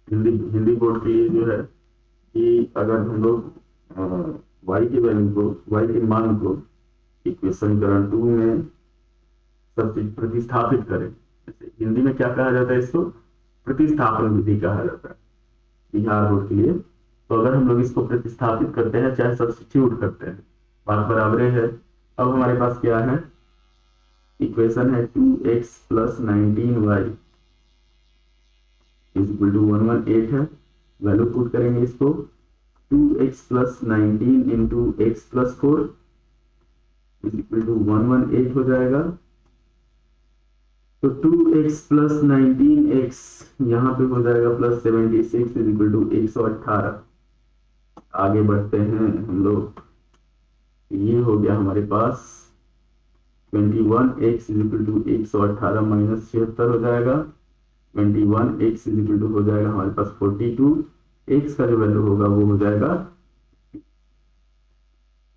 हिंदी बोर्ड के लिए जो है कि अगर हम लोग y की वैल्यू को, y के मान को इक्वेशन 2 में प्रतिस्थापित करें, जैसे हिंदी में क्या कहा जाता है, इसको प्रतिस्थापन विधि कहा जाता है बिहार बोर्ड के लिए। तो अगर हम लोग इसको प्रतिस्थापित करते हैं, चाहे सब्स्टिट्यूट करते हैं, बात बराबर है। अब हमारे पास क्या है, इक्वेशन है 2x plus 19y is equal to 118 है। वैल्यू पुट करेंगे इसको, 2x plus 19 into x plus 4 is equal to 118 हो जाएगा। तो 2x प्लस 19x यहाँ पे हो जाएगा प्लस 76 इज इक्वल टू 118। आगे बढ़ते हैं हम लोग, ये हो गया हमारे पास 21x is equal to 118 minus 76 हो जाएगा। 21x इज इक्वल टू हो जाएगा हमारे पास 42। x का जो वैल्यू होगा वो हो जाएगा,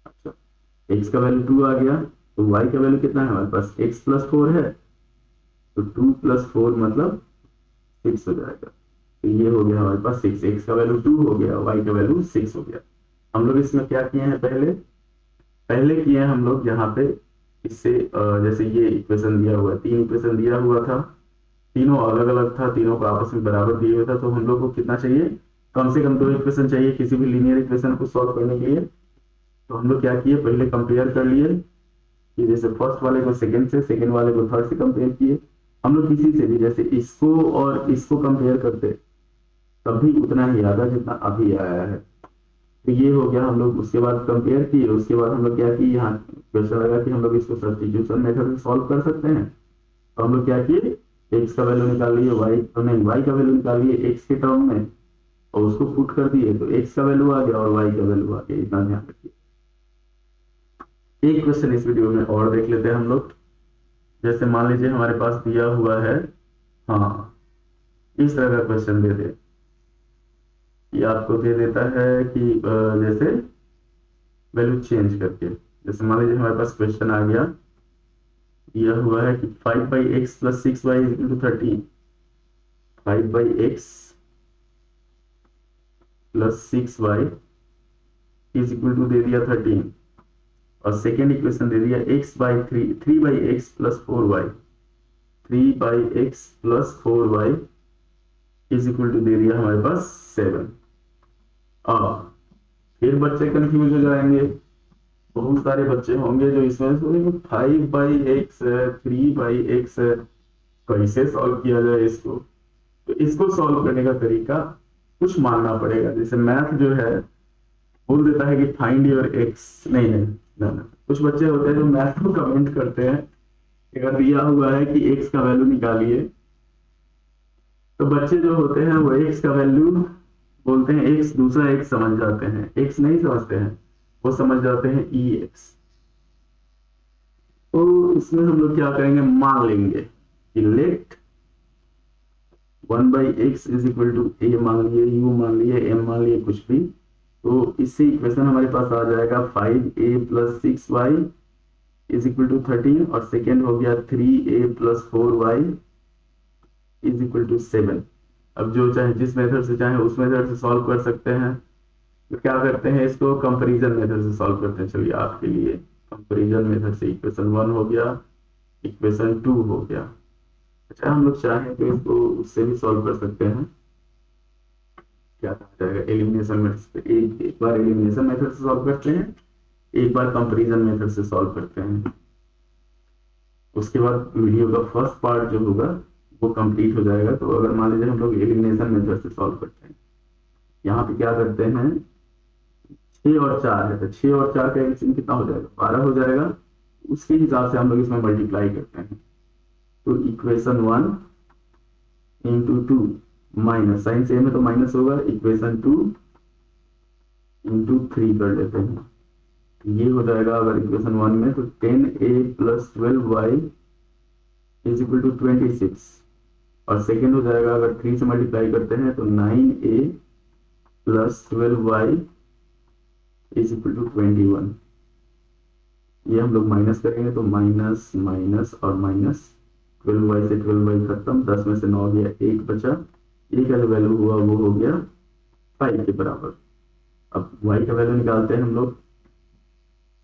अच्छा x का वैल्यू 2 आ गया, तो y का वैल्यू कितना है हमारे पास, x प्लस 4 है, तो 2 प्लस 4 मतलब 6 हो जाएगा। तो ये हो गया हमारे पास 6, x का वैल्यू 2 हो गया, y का वैल्यू 6 हो गया। हम लोग इसमें क्या किए हैं, पहले किए हैं हम लोग यहाँ पे इससे जैसे ये इक्वेशन दिया हुआ है, 3 इक्वेशन दिया हुआ था, तीनों अलग अलग था, तीनों को आपस में बराबर दिए हुआ था, तो हम लोग को कितना चाहिए, कम से कम 2 इक्वेशन चाहिए किसी भी लीनियर इक्वेशन को सॉल्व करने के लिए। तो हम लोग क्या किए, पहले कंपेयर कर लिए कि जैसे फर्स्ट वाले को सेकंड से, सेकंड वाले को थर्ड से कंपेयर किए। हम लोग किसी से भी जैसे इसको और इसको कंपेयर करते तब भी उतना ही आता जितना अभी आया है। तो ये हो गया, हम लोग उसके बाद कंपेयर किए, उसके बाद हम लोग क्या किए, यहाँ क्वेश्चन लगा कि हम लोग इसको सब्स्टिट्यूशन मेथड से सॉल्व कर सकते हैं। तो हम लोग क्या किए, x का वैल्यू निकाल लिए, y का वैल्यू निकाल लिए x के टर्म में और उसको पुट कर दिए, तो x का वैल्यू आ गया और y का वैल्यू आ गया। इतना ध्यान रखिए। एक क्वेश्चन इस वीडियो में और देख लेते हैं हम लोग। जैसे मान लीजिए हमारे पास दिया हुआ है, हाँ इस तरह का क्वेश्चन दे दे, ये आपको दे देता है कि जैसे वैल्यू चेंज करके, जैसे मान लीजिए हमारे पास क्वेश्चन आ गया, दिया हुआ है कि 5/x plus 6y is equal to 13। 5/x plus 6y is equal to दे दिया 13, और सेकेंड इक्वेशन दे दिया x/3 3/x plus 4y 3/x plus 4y is equal to दे दिया हमारे पास 7। फिर बच्चे कंफ्यूज हो जाएंगे, बहुत सारे बच्चे होंगे जो इसमें 5/x है, 3/x है, कैसे सॉल्व किया जाए इसको। तो इसको सॉल्व करने का तरीका कुछ मानना पड़ेगा। जैसे मैथ जो है बोल देता है कि फाइंड योर एक्स, नहीं, कुछ बच्चे होते हैं जो मैथ को कमेंट करते हैं, अगर दिया हुआ है कि एक्स का वैल्यू निकालिए, तो बच्चे जो होते हैं वो एक्स का वैल्यू बोलते हैं, एक्स दूसरा एक्स समझ जाते हैं, एक्स नहीं समझते हैं, वो समझ जाते हैं ई एक्स। तो इसमें हम लोग क्या करेंगे, मान लेंगे कि let 1/x is equal to A मान लिए, यू मान लिए, एम मान लिए, कुछ भी। तो इससे इक्वेशन हमारे पास आ जाएगा 5a plus 6y is equal to 13, और सेकेंड हो गया 3a plus 4y is equal to 7। अब जो चाहे जिस मेथड से चाहे उस मेथड से सॉल्व कर सकते हैं। तो क्या करते हैं, इसको कंपैरिजन मेथड से सॉल्व करते हैं। चलिए आपके लिए कंपैरिजन मेथड से इक्वेशन 1 हो गया, इक्वेशन 2 हो गया। अच्छा, हम लोग चाहें तो इसको उससे भी सॉल्व कर सकते हैं। क्या कहा जाएगा, एलिमिनेशन मेथड से। एक बार एलिमिनेशन मेथड से सॉल्व करते हैं, एक बार कंपैरिजन मेथड से सॉल्व करते हैं। उसके बाद वीडियो का फर्स्ट पार्ट जो होगा वो कंप्लीट हो जाएगा। तो अगर मान लीजिए हम लोग एलिमिनेशन मेथड से सॉल्व करते हैं, यहाँ पे क्या करते हैं, 6 और 4 है, तो 6 और 4 का एलसीएम कितना हो जाएगा, 12 हो जाएगा। उसके हिसाब से हम लोग इसमें मल्टीप्लाई करते हैं। तो equation 1 into 2 minus, sign same है तो माइनस होगा, इक्वेशन 2 इंटू 3 कर लेते हैं। ये हो जाएगा अगर इक्वेशन 1 में, तो 10a plus 12y is equal to 26, और सेकेंड हो जाएगा अगर 3 से मल्टीप्लाई करते हैं तो 9a plus 12y is equal to 21। ये हम लोग माइनस करेंगे तो माइनस माइनस और माइनस, 12y से 12y खत्म, 10 में से 9 गया, 1 बचा, a का जो वैल्यू हुआ वो हो गया 5 के बराबर। अब y का वैल्यू निकालते हैं हम लोग।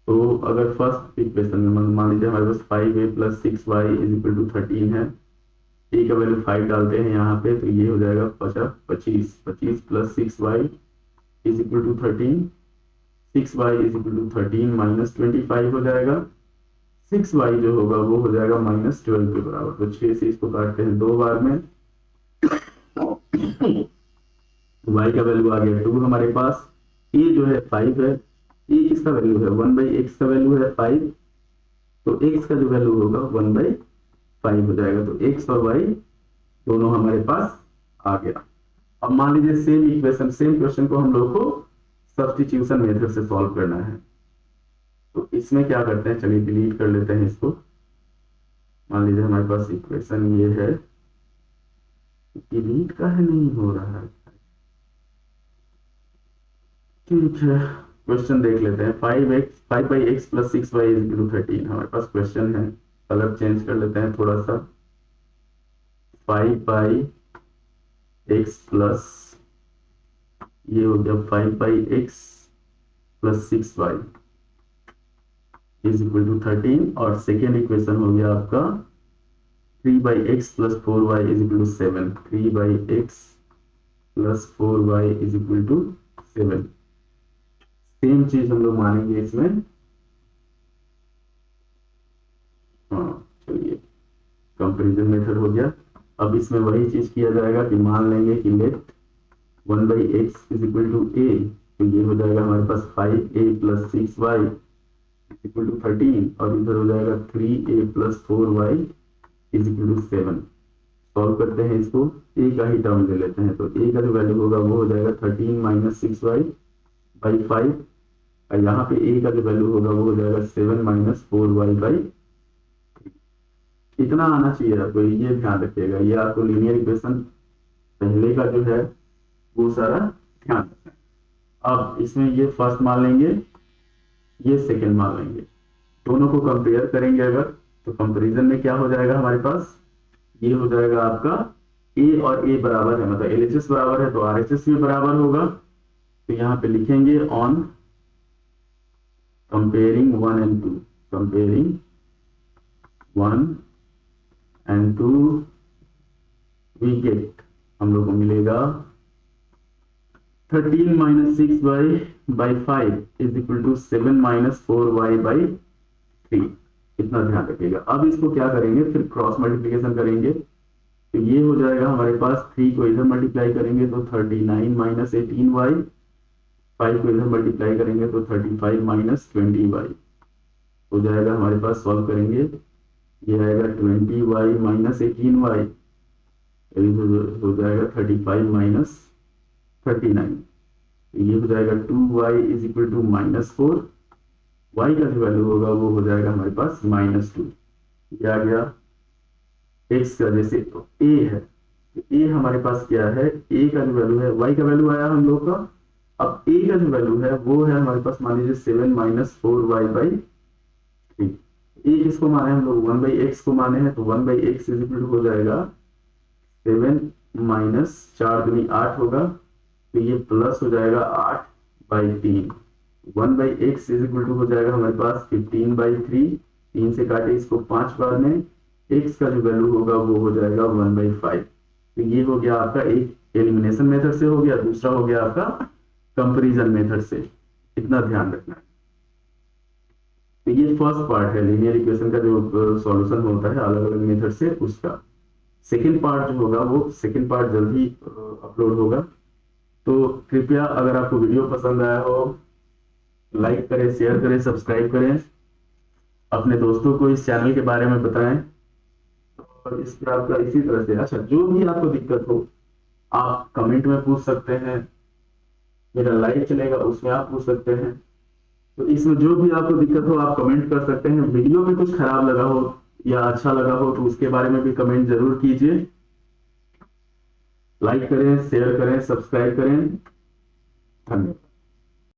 तो अगर फर्स्ट इक्वेशन में मान लीजिए हमारे पास 5a plus 6y is equal to 13 है, a का वैल्यू 5 डालते हैं यहाँ पे, तो ये हो जाएगा 25 plus 6y is equal to 13, 6y is equal to 13 minus 25 हो जाएगा, 6y जो होगा वो हो जाएगा माइनस 12 के बराबर। तो 6 से इसको काटते हैं 2 बार में, y का वैल्यू आ गया 2 हमारे पास, ए जो है 5 है, ए किसका वैल्यू है 1/x का वैल्यू है 5, तो x का जो वैल्यू होगा 1/5 हो जाएगा। तो x और y दोनों हमारे पास आ गया। अब मान लीजिए सेम इक्वेशन, सेम क्वेश्चन को हम लोग को सब्स्टिट्यूशन मेथड से सॉल्व करना है। तो इसमें क्या करते हैं, चलिए डिलीट कर लेते हैं इसको। मान लीजिए हमारे पास इक्वेशन ये है, डिलीट का है नहीं हो रहा है, ठीक है। क्वेश्चन देख लेते हैं, 5/x + 6y = 13 हमारे पास क्वेश्चन है। कलर चेंज कर लेते हैं थोड़ा सा, 5/x प्लस ये हो गया 5/x + 6y = 13, और सेकेंड इक्वेशन हो गया आपका 3/x + 4y = 7, 3/x + 4y = 7। Same चीज हम लोग मानेंगे इसमें। हाँ चलिए, कंपैरिजन मेथड हो गया। अब इसमें वही चीज किया जाएगा कि मान लेंगे कि लेट 1/x = a, तो ये हो जाएगा हमारे पास 5a + 6y = 13, और इधर हो जाएगा 3a + 4y = 7। सॉल्व करते हैं इसको, a का ही टर्म ले लेते हैं, तो a का जो वैल्यू होगा वो हो जाएगा 13 - 6y/5, और यहाँ पे a का जो वैल्यू होगा वो हो जाएगा 7 - 4y/3। इतना आना चाहिए आपको, ये ध्यान रखिएगा। ये आपको लीनियर इक्वेशन पहले का जो है वो सारा ध्यान रखना है। अब इसमें ये फर्स्ट मान लेंगे, ये सेकंड मान लेंगे, दोनों को कंपेयर करेंगे अगर, तो कंपैरिजन में क्या हो जाएगा हमारे पास, ये हो जाएगा आपका a और a बराबर है, मतलब LHS बराबर है तो RHS भी बराबर होगा। तो यहाँ पे लिखेंगे on comparing 1 and 2, comparing 1 and 2 we get, हम लोग को मिलेगा 13 - 6y/5 = 7 - 4y/3। इतना ध्यान रखिएगा। अब इसको क्या करेंगे, फिर क्रॉस मल्टीप्लिकेशन करेंगे, तो ये हो जाएगा हमारे पास 3 को इधर मल्टीप्लाई करेंगे तो 39 - 18y, 5 को इधर मल्टीप्लाई करेंगे तो 35 - 20y हो जाएगा हमारे पास। सॉल्व करेंगे, ये आएगा 20y - 18y, हो जाएगा 35 - 39, ये हो जाएगा 2y = -4, y का जो वैल्यू होगा वो हो जाएगा हमारे पास -2। ये आ गया x का, जैसे तो a है, तो a हमारे पास क्या है, a का जो वैल्यू है, y का वैल्यू आया हम लोग का। अब a का जो वैल्यू है वो है हमारे पास, मान लीजिए 7 - 4y/3। a किसको माने हम लोग, 1/x को माने हैं, तो 1/x हो जाएगा 7 - 4 दूनी 8 होगा, तो ये प्लस हो जाएगा 8/3। 1/x हो जाएगा हमारे पास 15/3, 3 से काटे इसको 5 बार में, x का जो वैल्यू होगा वो हो जाएगा 1/5। तो ये हो गया आपका एक एलिमिनेशन मेथड से हो गया, दूसरा हो गया आपका कंपैरिजन मेथड से। इतना ध्यान रखना है। तो ये फर्स्ट पार्ट है लीनियर इक्वेशन का जो सॉल्यूशन होता है अलग अलग मेथड से, उसका। सेकेंड पार्ट जो होगा वो सेकेंड पार्ट जल्दी अपलोड होगा। तो कृपया अगर आपको वीडियो पसंद आया हो, लाइक करें, शेयर करें, सब्सक्राइब करें, अपने दोस्तों को इस चैनल के बारे में बताएं। और इस पर आपका इसी तरह से, अच्छा, जो भी आपको दिक्कत हो आप कमेंट में पूछ सकते हैं, मेरा लाइव चलेगा उसमें आप पूछ सकते हैं। तो इसमें जो भी आपको दिक्कत हो आप कमेंट कर सकते हैं। वीडियो में कुछ खराब लगा हो या अच्छा लगा हो तो उसके बारे में भी कमेंट जरूर कीजिए। लाइक करें, शेयर करें, सब्सक्राइब करें। धन्यवाद।